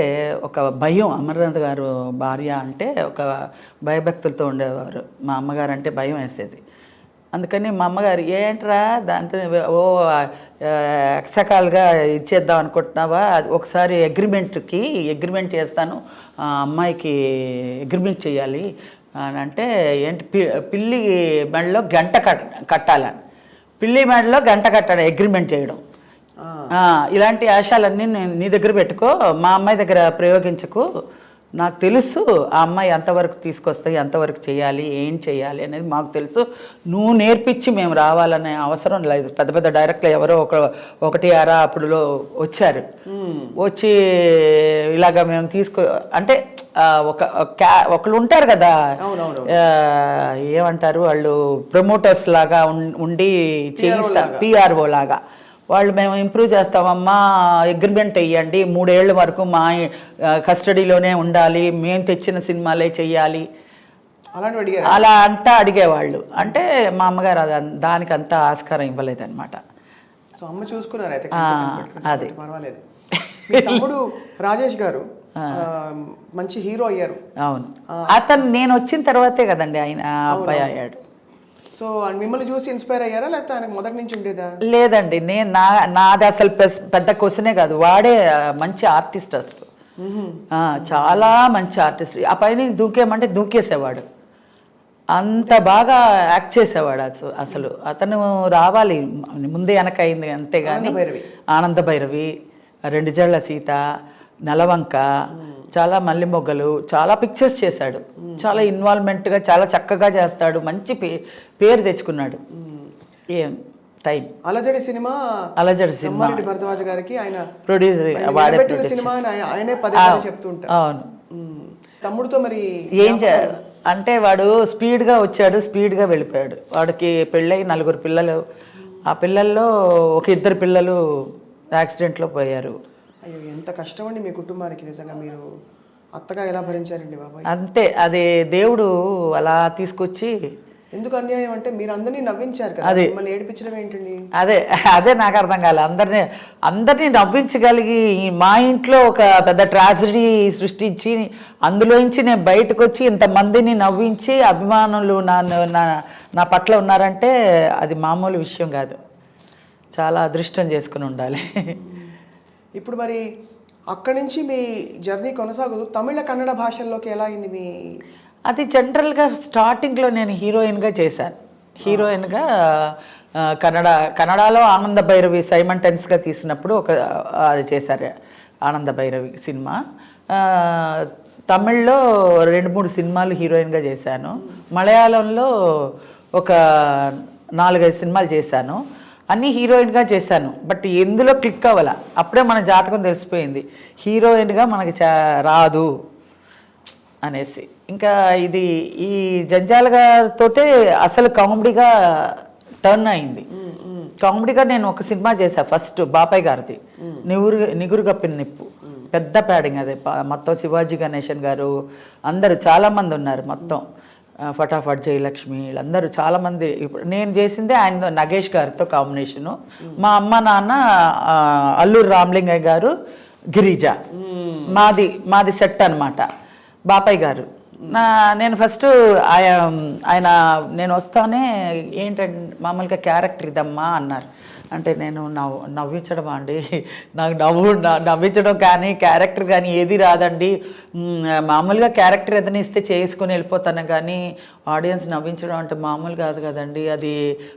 ఒక భయం. అమర్నాథ్ గారు భార్య అంటే ఒక భయభక్తులతో ఉండేవారు. మా అమ్మగారు అంటే భయం వేసేది. అందుకని మా అమ్మగారు ఏంట్రా దాంతో ఎక్సకాలుగా ఇచ్చేద్దాం అనుకుంటున్నావా, ఒకసారి అగ్రిమెంట్ చేస్తాను, అమ్మాయికి అగ్రిమెంట్ చేయాలి అని అంటే, ఏంటి పిల్లి మెడలో గంట కట్టాలని, పిల్లి మెడలో గంట కట్టాలి అగ్రిమెంట్ చేయడం. ఇలాంటి ఆశాలన్నీ నీ దగ్గర పెట్టుకో, మా అమ్మాయి దగ్గర ప్రయోగించకు, నాకు తెలుసు ఆ అమ్మాయి ఎంతవరకు తీసుకొస్తాయి, ఎంతవరకు చేయాలి, ఏం చేయాలి అనేది మాకు తెలుసు, నువ్వు నేర్పించి మేము రావాలనే అవసరం లేదు. పెద్ద పెద్ద డైరెక్టర్లు ఎవరో ఒకటి అరా అప్పుడు వచ్చారు, వచ్చి ఇలాగ మేము అంటే ఒకళ్ళు ఉంటారు కదా, ఏమంటారు వాళ్ళు, ప్రమోటర్స్ లాగా ఉండి చేయిస్తారు, పిఆర్ఓ లాగా. వాళ్ళు మేము ఇంప్రూవ్ చేస్తామమ్మా, అగ్రిమెంట్ వేయండి, 3 ఏళ్ళ వరకు మా కస్టడీలోనే ఉండాలి, మేము తెచ్చిన సినిమాలే చెయ్యాలి, అలా అంతా అడిగేవాళ్ళు. అంటే మా అమ్మగారు దానికి అంతా ఆస్కారం ఇవ్వలేదన్నమాట. అమ్మ చూసుకున్నారు అయితే. అదే పర్వాలేదు. తమ్ముడు రాజేష్ గారు మంచి హీరో అయ్యారు. అవును, అతను నేను వచ్చిన తర్వాతే కదండి ఆయన అబ్బాయి అయ్యాడు. సో మిమ్మల్ని చూసి ఇన్స్పైర్ అయ్యారా, లేకపోతే ఆయనకు మొదటి నుంచి ఉండేదా? లేదండి, నాది అసలు పెద్ద క్వశ్చనే కాదు. వాడే మంచి ఆర్టిస్ట్, అసలు చాలా మంచి ఆర్టిస్ట్. ఆ పైన దూకేమంటే దూకేసేవాడు, అంత బాగా యాక్ట్ చేసేవాడు. అసలు అతను రావాలి, ముందే వెనకైంది అంతేగాని. ఆనంద భైరవి, 2 జళ్ళ సీత, నెలవంక, చాలా మల్లె మొగ్గలు, చాలా పిక్చర్స్ చేశాడు. చాలా ఇన్వాల్వ్మెంట్గా చాలా చక్కగా చేస్తాడు, మంచి పేరు తెచ్చుకున్నాడు. ఏం టైం అలజడి సినిమా భరద్వాజ్ గారికి ఆయన ప్రొడ్యూసర్ సినిమా ఆయనే పదే చెప్తూ ఉంటారు. అవును. తమ్ముడితో మరి ఏం అంటే వాడు స్పీడ్గా వచ్చాడు, స్పీడ్గా వెళ్ళిపోయాడు. వాడికి పెళ్ళై 4 పిల్లలు, ఆ పిల్లల్లో ఒక 2 పిల్లలు యాక్సిడెంట్లో పోయారు. అయ్యో, ఎంత కష్టం అండి మీ కుటుంబానికి. నిజంగా మీరు అత్తగా ఎలా భరించారండి బాబాయ్? అంతే, అది దేవుడు అలా తీసుకొచ్చి. ఎందుకు అన్యాయం అంటే మీరు అందరినీ నవ్వించారు కదా, మిమ్మల్ని ఏడిపించడం ఏంటండి? అదే నాకు అర్థం కాలే. అందరినీ నవ్వించగలిగి మా ఇంట్లో ఒక పెద్ద ట్రాజడీ సృష్టించి అందులోంచి నేను బయటకు వచ్చి ఇంతమందిని నవ్వించి అభిమానులు నా పట్ల ఉన్నారంటే అది మామూలు విషయం కాదు. చాలా అదృష్టం చేసుకుని ఉండాలి. ఇప్పుడు మరి అక్కడి నుంచి మీ జర్నీ కొనసాగుతూ తమిళ కన్నడ భాషల్లోకి ఎలా అయింది మీ? అది జనరల్గా స్టార్టింగ్లో నేను హీరోయిన్గా చేశాను. హీరోయిన్గా కన్నడలో ఆనంద భైరవి సైమంటెన్స్గా తీసినప్పుడు అది చేశారు, ఆనంద భైరవి సినిమా. తమిళ్లో 2-3 సినిమాలు హీరోయిన్గా చేశాను. మలయాళంలో ఒక 4-5 సినిమాలు చేశాను. అన్నీ హీరోయిన్గా చేశాను. బట్ ఎందులో క్లిక్ అవ్వాల, అప్పుడే మన జాతకం తెలిసిపోయింది హీరోయిన్గా మనకి రాదు అనేసి. ఇంకా ఈ జంజాల గారితోటే అసలు కామెడీగా టర్న్ అయింది. కామెడీగా నేను ఒక సినిమా చేశాను ఫస్ట్, బాపయ్య గారిది, నిగురు గప్పిన నిప్పు. పెద్ద ప్యాడింగ్ అదే, మొత్తం శివాజీ గణేశన్ గారు అందరూ చాలామంది ఉన్నారు. మొత్తం ఫటాఫట్, జయలక్ష్మి, వీళ్ళందరూ చాలామంది. ఇప్పుడు నేను చేసిందే ఆయన నగేష్ గారితో కాంబినేషను. మా అమ్మ నాన్న అల్లూరు రామలింగయ్య గారు, గిరిజ, మాది సెట్ అనమాట. బాపయ్య గారు నేను ఫస్ట్ ఆయన నేను వస్తానే ఏంటంటే మామూలుగా క్యారెక్టర్ ఇదమ్మా అన్నారు. అంటే నేను నవ్వించడం అండి, నాకు నవ్వించడం కానీ క్యారెక్టర్ కానీ ఏది రాదండి. మామూలుగా క్యారెక్టర్ ఏదైనా ఇస్తే చేసుకుని వెళ్ళిపోతాను, కానీ ఆడియన్స్ నవ్వించడం అంటే మామూలు కాదు కదండి. అది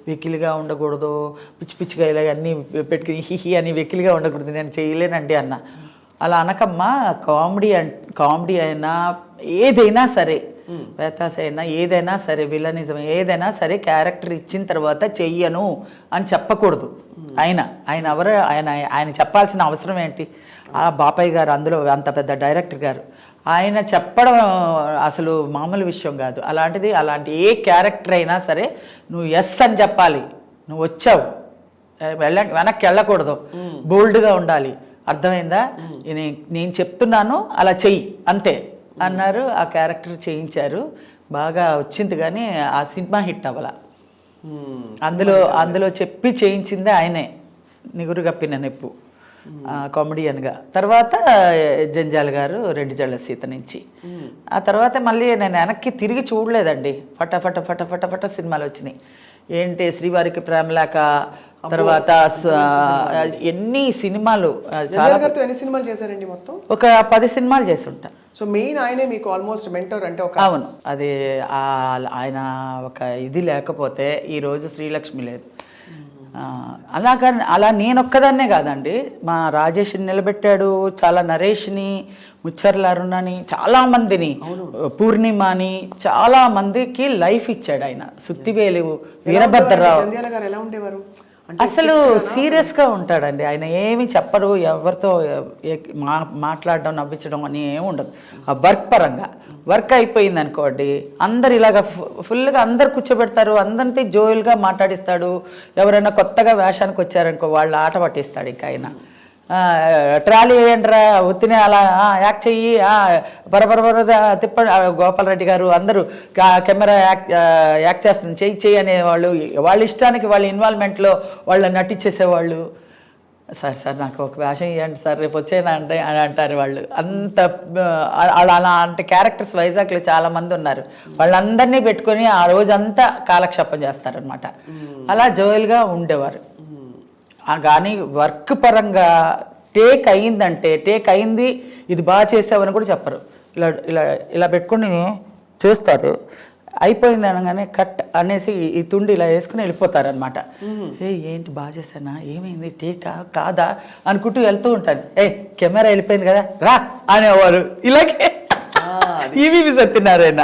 వెకిలిగా ఉండకూడదు, పిచ్చి పిచ్చిగా ఇలా అన్నీ పెట్టుకుని హిహి అని వెకిలిగా ఉండకూడదు, నేను చేయలేనండి అన్న. అలా అనకమ్మా, కామెడీ అయినా ఏదైనా సరే, వేతాస్ అయినా ఏదైనా సరే, విలనిజం ఏదైనా సరే క్యారెక్టర్ ఇచ్చిన తర్వాత చెయ్యను అని చెప్పకూడదు. ఆయన చెప్పాల్సిన అవసరం ఏంటి? ఆ బాపయ్య గారు అందులో అంత పెద్ద డైరెక్టర్ గారు, ఆయన చెప్పడం అసలు మామూలు విషయం కాదు. అలాంటి ఏ క్యారెక్టర్ అయినా సరే నువ్వు ఎస్ అని చెప్పాలి. నువ్వు వచ్చావు, వెనక్కి వెళ్ళకూడదు, బోల్డ్గా ఉండాలి. అర్థమైందా? నేను చెప్తున్నాను అలా చెయ్యి అంతే అన్నారు. ఆ క్యారెక్టర్ చేయించారు, బాగా వచ్చింది, కానీ ఆ సినిమా హిట్ అవ్వాల. అందులో చెప్పి చేయించిందే ఆయనే, నిగురు గప్పిన నెప్పు కామెడియన్గా. తర్వాత జంజాల్ గారు రెండు జళ్ళ సీత నుంచి. ఆ తర్వాత మళ్ళీ నేను వెనక్కి తిరిగి చూడలేదండి. ఫట సినిమాలు వచ్చినాయి. ఏంటి శ్రీవారికి ప్రేమలేక, తర్వాత ఎన్ని సినిమాలు, ఎన్ని సినిమాలు చేశారండి మొత్తం? ఒక 10 సినిమాలు చేసి ఉంటా. సో మెయిన్ ఆయనే మీకు ఆల్మోస్ట్ మెంటర్ అంటే ఒక. అవును, అది ఆయన ఒక ఇది లేకపోతే ఈరోజు శ్రీలక్ష్మి లేదు. అలా నేనొక్కదాన్నే కాదండి, మా రాజేష్ని నిలబెట్టాడు, చాలా నరేష్ని, ముచ్చర్ల అరుణని, చాలామందిని, పూర్ణిమని, చాలా మందికి లైఫ్ ఇచ్చాడు ఆయన. సుత్తివేలు వీరభద్రరావు ఎలా ఉండేవారు? అసలు సీరియస్గా ఉంటాడండి ఆయన, ఏమి చెప్పరు, ఎవరితో మాట్లాడడం నవ్వించడం అని ఏమి ఉండదు. ఆ వర్క్ పరంగా వర్క్ అయిపోయింది అనుకోండి, అందరు ఇలాగ ఫుల్గా అందరు కూర్చోబెడతారు, అందరితో జోయిల్గా మాట్లాడిస్తాడు. ఎవరైనా కొత్తగా వేషానికి వచ్చారనుకో వాళ్ళు ఆట పట్టిస్తాడు. ఇంకా ఆయన ట్రాలీ వేయండిరా, ఒత్తినే అలా యాక్ట్ చెయ్యి, బరబర తిప్ప, గోపాలరెడ్డి గారు అందరూ కెమెరా యాక్ట్ చేస్తుంది, చెయ్యి అనేవాళ్ళు. వాళ్ళ ఇష్టానికి వాళ్ళ ఇన్వాల్వ్మెంట్లో వాళ్ళు నటించేసేవాళ్ళు. సార్ నాకు ఒక వేషం ఇవ్వండి సార్, రేపు వచ్చేనా అంటే అని అంటారు వాళ్ళు. అంత అలాంటి క్యారెక్టర్స్ వైజాగ్లో చాలామంది ఉన్నారు. వాళ్ళందరినీ పెట్టుకొని ఆ రోజంతా కాలక్షేపం చేస్తారనమాట. అలా జోయల్గా ఉండేవారు. కానీ వర్క్ పరంగా టేక్ అయింది, ఇది బాగా చేసావని కూడా చెప్పరు. ఇలా పెట్టుకుని చేస్తారు. అయిపోయింది అనగానే కట్ అనేసి ఈ తుండి ఇలా వేసుకుని వెళ్ళిపోతారనమాట. ఏంటి బాగా చేశానా, ఏమైంది, టేకా కాదా అనుకుంటూ వెళ్తూ ఉంటాను. కెమెరా వెళ్ళిపోయింది కదా రా అనేవారు. ఇలాగే ఈవీవి సత్యనారాయణ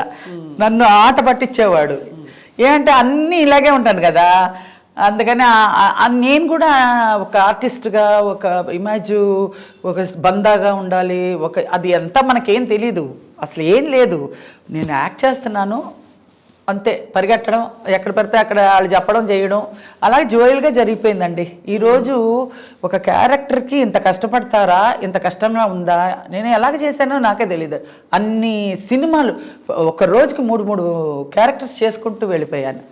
నన్ను ఆట పట్టించేవాడు. ఏంటంటే అన్నీ ఇలాగే ఉంటాను కదా, అందుకని నేను కూడా ఒక ఆర్టిస్ట్గా ఒక ఇమేజ్, ఒక బందాగా ఉండాలి. అది ఎంత మనకేం తెలీదు, అసలు ఏం లేదు. నేను యాక్ట్ చేస్తున్నాను అంతే, పరిగెట్టడం, ఎక్కడ పడితే అక్కడ వాళ్ళు చెప్పడం చేయడం, అలాగే జోయల్గా జరిగిపోయిందండి. ఈరోజు ఒక క్యారెక్టర్కి ఇంత కష్టపడతారా, ఇంత కష్టంగా ఉందా, నేను ఎలాగ చేశానో నాకే తెలీదు. అన్ని సినిమాలు ఒక రోజుకి 3 క్యారెక్టర్స్ చేసుకుంటూ వెళ్ళిపోయాను.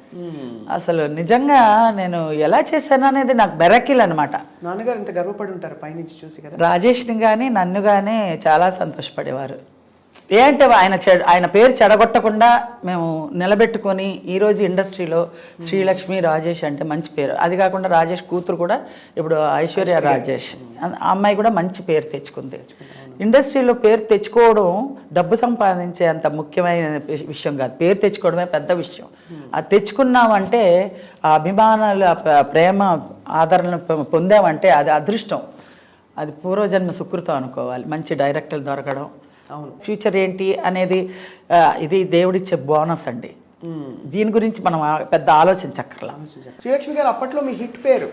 అసలు నిజంగా నేను ఎలా చేశాను అనేది నాకు బెరకిల్ అనమాట. నాన్నగారు ఇంత గర్వపడి ఉంటారు పైనుంచి చూసి కదా. రాజేష్ని కానీ నన్ను కానీ చాలా సంతోషపడేవారు. ఏంటంటే ఆయన పేరు చెడగొట్టకుండా మేము నిలబెట్టుకొని ఈరోజు ఇండస్ట్రీలో శ్రీలక్ష్మి రాజేష్ అంటే మంచి పేరు. అది కాకుండా రాజేష్ కూతురు కూడా ఇప్పుడు ఐశ్వర్య రాజేష్, ఆ అమ్మాయి కూడా మంచి పేరు తెచ్చుకుంది. ఇండస్ట్రీలో పేరు తెచ్చుకోవడం డబ్బు సంపాదించే అంత ముఖ్యమైన విషయం కాదు, పేరు తెచ్చుకోవడమే పెద్ద విషయం. అది తెచ్చుకున్నామంటే ఆ అభిమానాలు, ప్రేమ, ఆదరణ పొందామంటే అది అదృష్టం, అది పూర్వజన్మ సుకృతం అనుకోవాలి. మంచి డైరెక్టర్లు దొరకడం, అవును, ఫ్యూచర్ ఏంటి అనేది ఇది దేవుడిచ్చే బోనస్ అండి. దీని గురించి మనం పెద్ద ఆలోచించక్కర్లా. శ్రీలక్ష్మి గారు అప్పట్లో మీ హిట్ పేరు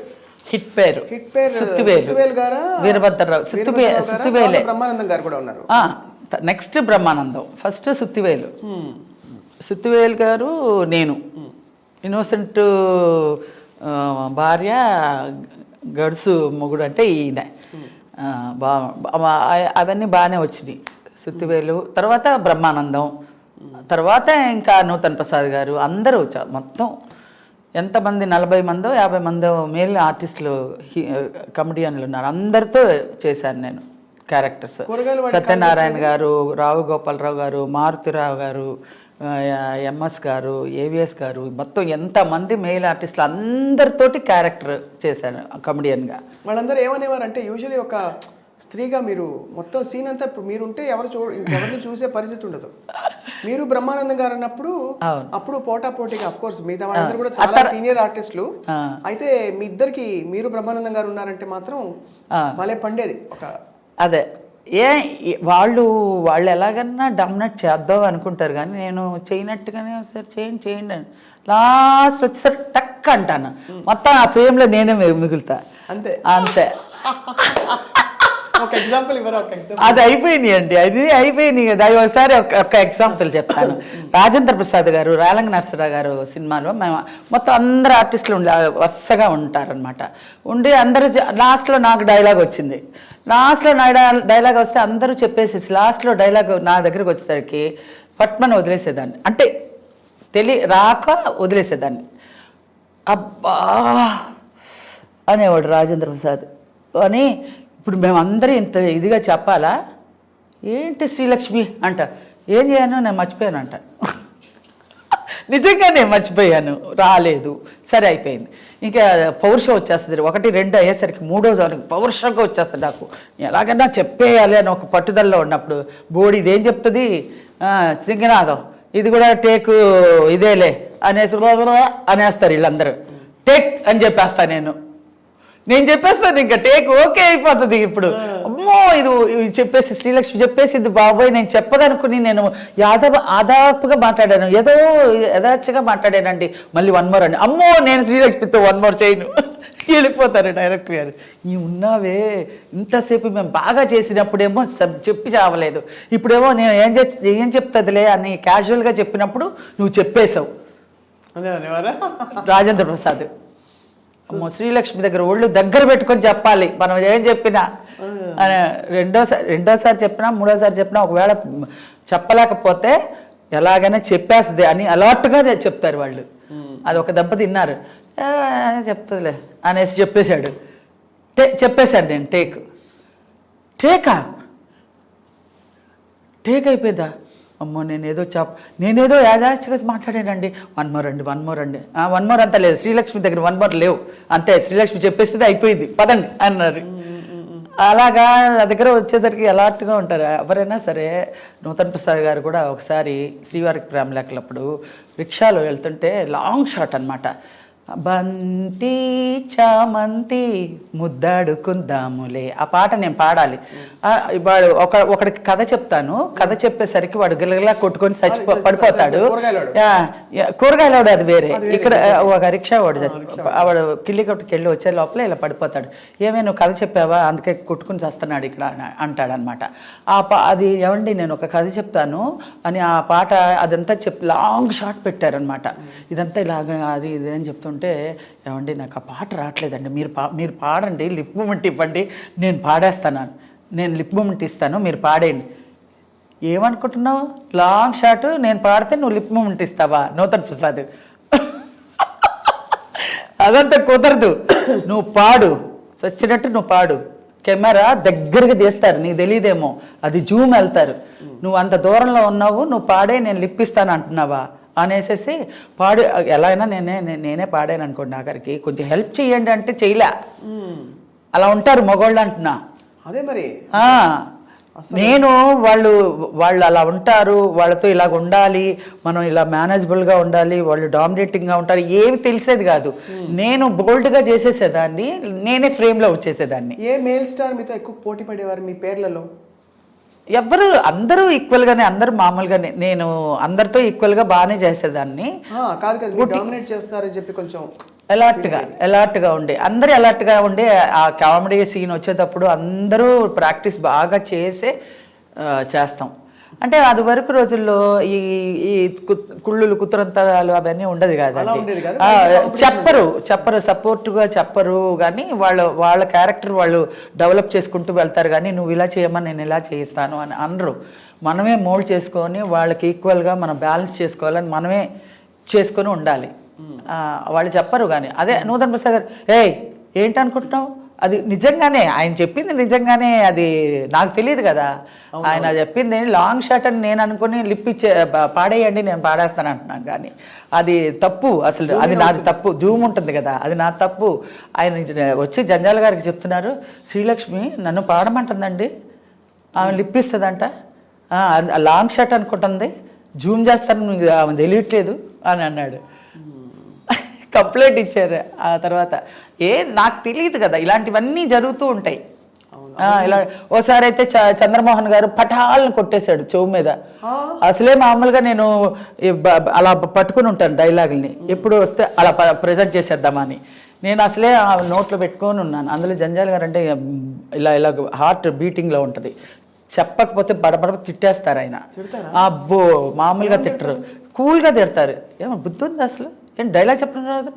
సుత్తివేలు గారు, వీరభద్రరావు, సుత్తివేలే, బ్రహ్మానందం గారు కూడా ఉన్నారు. నెక్స్ట్ బ్రహ్మానందం, ఫస్ట్ సుత్తివేలు గారు, నేను ఇన్నోసెంట్ భార్య, గడుసు మొగుడు అంటే ఈయన. అవన్నీ బాగానే వచ్చినాయి. సుత్తివేలు తర్వాత బ్రహ్మానందం, తర్వాత ఇంకా నూతన్ ప్రసాద్ గారు, అందరూ మొత్తం ఎంతమంది 40 మందో 50 మందో మేల్ ఆర్టిస్టులు, కమెడియన్లు ఉన్నారు. అందరితో చేశాను నేను. క్యారెక్టర్స్. కూరగాయలు వాడి సత్యనారాయణ గారు, రావు గోపాలరావు గారు, మారుతిరావు గారు, ఎంఎస్ గారు, ఏవిఎస్ గారు, మొత్తం ఎంతమంది మెయిల్ ఆర్టిస్టులు అందరితోటి క్యారెక్టర్ చేశాను కమెడియన్గా. వాళ్ళందరూ ఏమనేవారు అంటే యూజువలీ ఒక స్త్రీగా మీరు మొత్తం సీన్ అంతా ఇప్పుడు మీరుంటే ఇంకెవరిని చూసే పరిస్థితి ఉండదు. మీరు బ్రహ్మానందం గారు అన్నప్పుడు అప్పుడు పోటాపోటీగా అఫ్ కోర్స్ మిగతా వాళ్ళందరూ కూడా చాలా సీనియర్ ఆర్టిస్టులు. అయితే మీ ఇద్దరికి మీరు బ్రహ్మానందం గారు ఉన్నారంటే మాత్రం భలే పండేది ఒక. అదే వాళ్ళు ఎలాగన్నా డామినేట్ చేద్దాం అనుకుంటారు, కానీ నేను చేయనట్టుగానే సరే చేయండి అని లాస్ట్ వచ్చేసరికి టక్ అంటాను, మొత్తం ఆ ఫ్రేమ్లో నేనే మిగులుతా. అంతే అంతే. ఒక ఎగ్జాంపుల్ ఇవ్వరా? ఒక ఎగ్జాంపుల్. అది అయిపోయినాయి అండి, అది అయిపోయినాయి కదా. అది ఒకసారి ఒక ఎగ్జాంపుల్ చెప్తాను. రాజేంద్ర ప్రసాద్ గారు, రేలంగి నరసరావు గారు సినిమాలో మేము మొత్తం అందరు ఆర్టిస్టులు వరుసగా ఉంటారనమాట. ఉండి అందరూ లాస్ట్లో నాకు డైలాగ్ వచ్చింది. లాస్ట్లో డైలాగ్ వస్తే అందరూ చెప్పేసి లాస్ట్లో డైలాగ్ నా దగ్గరికి వచ్చేసరికి పట్మని వదిలేసేదాన్ని, అంటే రాక వదిలేసేదాన్ని. అబ్బా అనేవాడు రాజేంద్ర ప్రసాద్ అని. ఇప్పుడు మేమందరూ ఇంత ఇదిగా చెప్పాలా ఏంటి శ్రీలక్ష్మి అంట, ఏం చేయను నేను మర్చిపోయాను అంట. నిజంగా నేను మర్చిపోయాను, రాలేదు, సరే అయిపోయింది. ఇంకా పౌరుషం వచ్చేస్తుంది. 1, 2 అయ్యేసరికి 3వ దానికి పౌరుషంగా వచ్చేస్తుంది నాకు. ఎలాగైనా చెప్పేయాలి అని ఒక పట్టుదలలో ఉన్నప్పుడు బోడి ఇదేం చెప్తుంది, సింగనాథం ఇది కూడా టేకు ఇదేలే అనేసి అనేస్తారు వీళ్ళందరూ. టేక్ అని చెప్పేస్తాను నేను చెప్పేస్తాను, ఇంకా టేక్ ఓకే అయిపోతుంది. ఇప్పుడు అమ్మో ఇది చెప్పేసి శ్రీలక్ష్మి చెప్పేసింది బాబోయ్, నేను చెప్పదనుకుని నేను ఆదాపుగా మాట్లాడాను, ఏదో యథాచ్ఛగా మాట్లాడానండి. మళ్ళీ 1 more అండి, అమ్మో నేను శ్రీలక్ష్మితో 1 more చేయను, వెళ్ళిపోతారు డైరెక్టర్ గారు. నీ ఉన్నావే ఇంతసేపు మేము బాగా చేసినప్పుడేమో చెప్పి చావలేదు, ఇప్పుడేమో నేను ఏం చెప్తుందిలే అని క్యాజువల్గా చెప్పినప్పుడు నువ్వు చెప్పేశావు. రాజేంద్ర ప్రసాద్ అమ్మో శ్రీలక్ష్మి దగ్గర ఒళ్ళు దగ్గర పెట్టుకొని చెప్పాలి మనం ఏం చెప్పినా. రెండోసారి చెప్పినా 3వసారి చెప్పినా ఒకవేళ చెప్పలేకపోతే ఎలాగైనా చెప్పేస్తుంది అని అలర్ట్గా చెప్తారు వాళ్ళు. అది ఒక దెబ్బ తిన్నారు, చెప్తుందిలే అనేసి చెప్పేశాడు. చెప్పేశాడు నేను టేక్ అయిపోయిందా, అమ్మో నేనేదో యాదాచిగా మాట్లాడానండి. 1 more అండి 1 more అండి, 1 more అంతా లేదు, శ్రీలక్ష్మి దగ్గర 1 more లేవు, అంతే శ్రీలక్ష్మి చెప్పేస్తే అయిపోయింది పదండి అన్నారు. అలాగా నా దగ్గర వచ్చేసరికి అలర్ట్గా ఉంటారు ఎవరైనా సరే. నూతన్ ప్రసాద్ గారు కూడా ఒకసారి శ్రీవారికి ప్రేమలేఖలప్పుడు రిక్షాలో వెళ్తుంటే లాంగ్ షాట్ అనమాట, బంతి చామంతి ముద్దాడుకుందాములే ఆ పాట నేను పాడాలి. వాడు ఒకడికి కథ చెప్తాను, కథ చెప్పేసరికి వాడు గిలగిలా కొట్టుకొని పడిపోతాడు. కూరగాయలు అది వేరే, ఇక్కడ ఒక రిక్షా వాడు కిల్లి కొట్టుకు వెళ్ళి వచ్చే లోపల ఇలా పడిపోతాడు. ఏమే నువ్వు కథ చెప్పావా అందుకే కొట్టుకుని చేస్తున్నాడు ఇక్కడ అంటాడనమాట. అది ఏమండి నేను ఒక కథ చెప్తాను అని ఆ పాట అదంతా లాంగ్ షాట్ పెట్టారనమాట. ఇదంతా ఇలాగ అది ఇది అని చెప్తుంటే, ఏమండి నాకు ఆ పాట రావట్లేదండి, మీరు పాడండి, లిప్ మూమెంట్ ఇవ్వండి, నేను పాడేస్తాను, నేను లిప్ మూమెంట్ ఇస్తాను, మీరు పాడేయండి. ఏమనుకుంటున్నావు లాంగ్ షాట్ నేను పాడితే నువ్వు లిప్ మూమెంట్ ఇస్తావా నూతన్ ప్రసాద్? అదంతా కుదరదు, నువ్వు పాడు, వచ్చినట్టు నువ్వు పాడు, కెమెరా దగ్గరికి తీస్తారు, నీకు తెలియదేమో అది జూమ్ వెళ్తారు, నువ్వు అంత దూరంలో ఉన్నావు, నువ్వు పాడే నేను లిప్ ఇస్తాను అంటున్నావా అనేసి పాడు. ఎలా అయినా నేనే పాడాను అనుకోండి, ఆఖరికి కొంచెం హెల్ప్ చేయండి అంటే చేయలే, అలా ఉంటారు మగవాళ్ళు అంటున్నా. అదే మరి నేను వాళ్ళు అలా ఉంటారు, వాళ్ళతో ఇలాగ ఉండాలి, మనం ఇలా మేనేజబుల్గా ఉండాలి, వాళ్ళు డామినేటింగ్గా ఉంటారు, ఏమి తెలిసేది కాదు. నేను బోల్డ్గా చేసేసేదాన్ని, నేనే ఫ్రేమ్లో వచ్చేసేదాన్ని. ఏ మేల్ స్టార్ మీతో ఎక్కువ పోటీ పడేవారు మీ పేర్లలో? అందరూ ఈక్వల్గానే, అందరూ మామూలుగానే, నేను అందరితో ఈక్వల్గా బాగానే చేసేదాన్ని. డామినేట్ చేస్తారని చెప్పి కొంచెం అలర్ట్గా ఉండే, అందరూ అలర్ట్గా ఉండే. ఆ కామెడీ సీన్ వచ్చేటప్పుడు అందరూ ప్రాక్టీస్ బాగా చేస్తాం. అంటే అది వరకు రోజుల్లో ఈ కుళ్ళులు కుతురంతరాలు అవన్నీ ఉండదు కదండి. చెప్పరు సపోర్ట్గా చెప్పరు, కానీ వాళ్ళ క్యారెక్టర్ వాళ్ళు డెవలప్ చేసుకుంటూ వెళ్తారు. కానీ నువ్వు ఇలా చేయమని నేను ఇలా చేయిస్తాను అని అనరు. మనమే మోల్డ్ చేసుకొని వాళ్ళకి ఈక్వల్గా మనం బ్యాలెన్స్ చేసుకోవాలని మనమే చేసుకొని ఉండాలి. వాళ్ళు చెప్పరు. కానీ అదే నూతన్ ప్రసాద్ గారు ఏంటి అనుకుంటున్నావు అది నిజంగానే ఆయన చెప్పింది నిజంగానే, అది నాకు తెలియదు కదా. ఆయన చెప్పింది లాంగ్ షాట్ అని నేను అనుకుని లిప్ ఇచ్చే పాడేయండి నేను పాడేస్తాను అంటున్నాను, కానీ అది తప్పు. అసలు అది నాది తప్పు. జూమ్ ఉంటుంది కదా, అది నా తప్పు. ఆయన వచ్చి జంజాల గారికి చెప్తున్నారు, శ్రీలక్ష్మి నన్ను పాడమంటుందండి, ఆమె లిప్ ఇస్తుందంట, లాంగ్ షాట్ అనుకుంటుంది, జూమ్ చేస్తాను ఆమె తెలియట్లేదు అని అన్నాడు. కంప్లైంట్ ఇచ్చారు. ఆ తర్వాత నాకు తెలియదు కదా, ఇలాంటివన్నీ జరుగుతూ ఉంటాయి. ఇలా ఓసారి అయితే చంద్రమోహన్ గారు పటాలను కొట్టేశాడు చెవు మీద. అసలే మామూలుగా నేను అలా పట్టుకుని ఉంటాను డైలాగుల్ని, ఎప్పుడు వస్తే అలా ప్రజెంట్ చేసేద్దామని. నేను అసలే నోట్లో పెట్టుకొని ఉన్నాను. అందులో జంజాల్ గారు అంటే ఇలా ఇలా హార్ట్ బీటింగ్లో ఉంటుంది, చెప్పకపోతే బడబడ తిట్టేస్తారు ఆయన. అబ్బో మామూలుగా తిట్టరు, కూల్గా తిడతారు. ఏమో బుద్ధి ఉంది అసలు, ఏం డైలాగ్ చెప్పడం రాదు,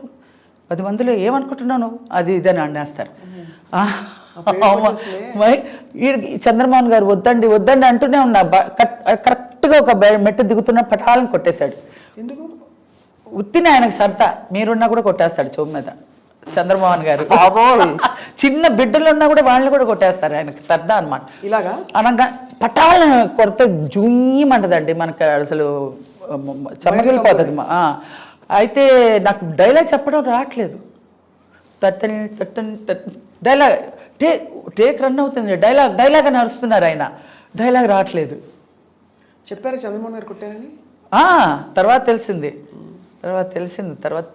10 మందిలో ఏమనుకుంటున్నాను అది ఇదని అనేస్తారు. చంద్రమోహన్ గారు వద్దండి వద్దండి అంటూనే ఉన్నా, కరెక్ట్గా ఒక మెట్టు దిగుతున్న పటాలను కొట్టేశాడు. ఎందుకు? ఉత్తిని ఆయనకు సరదా, మీరున్నా కూడా కొట్టేస్తాడు చెవు మీద చంద్రమోహన్ గారు. చిన్న బిడ్డలు ఉన్నా కూడా వాళ్ళని కూడా కొట్టేస్తారు, ఆయనకి సరదా అనమాట. ఇలాగా అనగా పటాలను కొడితే జూయమంటదండి మనకు, అసలు చెమ్మగిలిపోతుంది. అయితే నాకు డైలాగ్ చెప్పడం రావట్లేదు, తట్టని తట్టని డైలాగ్ టేక్ రన్ అవుతుంది, డైలాగ్ అని అరుస్తున్నారు ఆయన, డైలాగ్ రావట్లేదు. చెప్పారు చంద్రమోహన్ గారు కొట్టారని? తర్వాత తెలిసింది, తర్వాత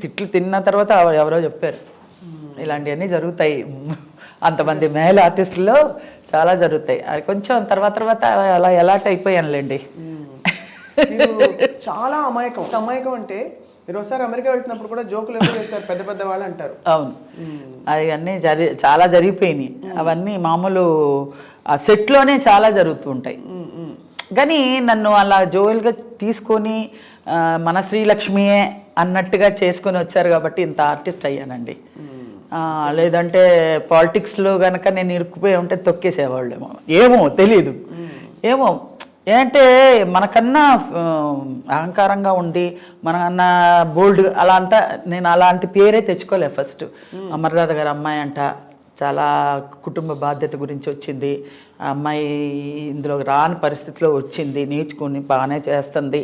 తిట్లు తిన్న తర్వాత ఎవరో చెప్పారు. ఇలాంటివన్నీ జరుగుతాయి, అంతమంది మేల్ ఆర్టిస్టుల్లో చాలా జరుగుతాయి. అది కొంచెం తర్వాత అలా ఎలాంటి అయిపోయానులేండి. చాలా అమాయకం అంటే మీరు ఒకసారి అమెరికా వెళ్తున్నప్పుడు కూడా జోకులు ఎక్కువ చేస్తారు పెద్ద పెద్ద వాళ్ళు అంటారు. అవును, అవన్నీ చాలా జరిగిపోయినాయి. అవన్నీ మామూలు ఆ సెట్లోనే చాలా జరుగుతూ ఉంటాయి. కానీ నన్ను అలా జోయల్గా తీసుకొని మన శ్రీలక్ష్మియే అన్నట్టుగా చేసుకొని వచ్చారు కాబట్టి ఇంత ఆర్టిస్ట్ అయ్యానండి. లేదంటే పాలిటిక్స్లో కనుక నేను ఇరుక్కుపోయి ఉంటే తొక్కేసేవాళ్ళేమో, ఏమో తెలీదు. ఏమో ఏంటంటే మనకన్నా అహంకారంగా ఉండి మనకన్నా బోల్డ్ అలా అంతా, నేను అలాంటి పేరే తెచ్చుకోలే. ఫస్ట్ అమర్నాథ్ గారు అమ్మాయి అంట, చాలా కుటుంబ బాధ్యత గురించి వచ్చింది, ఆ అమ్మాయి ఇందులో రాని పరిస్థితిలో వచ్చింది, నేర్చుకుని బాగానే చేస్తుంది,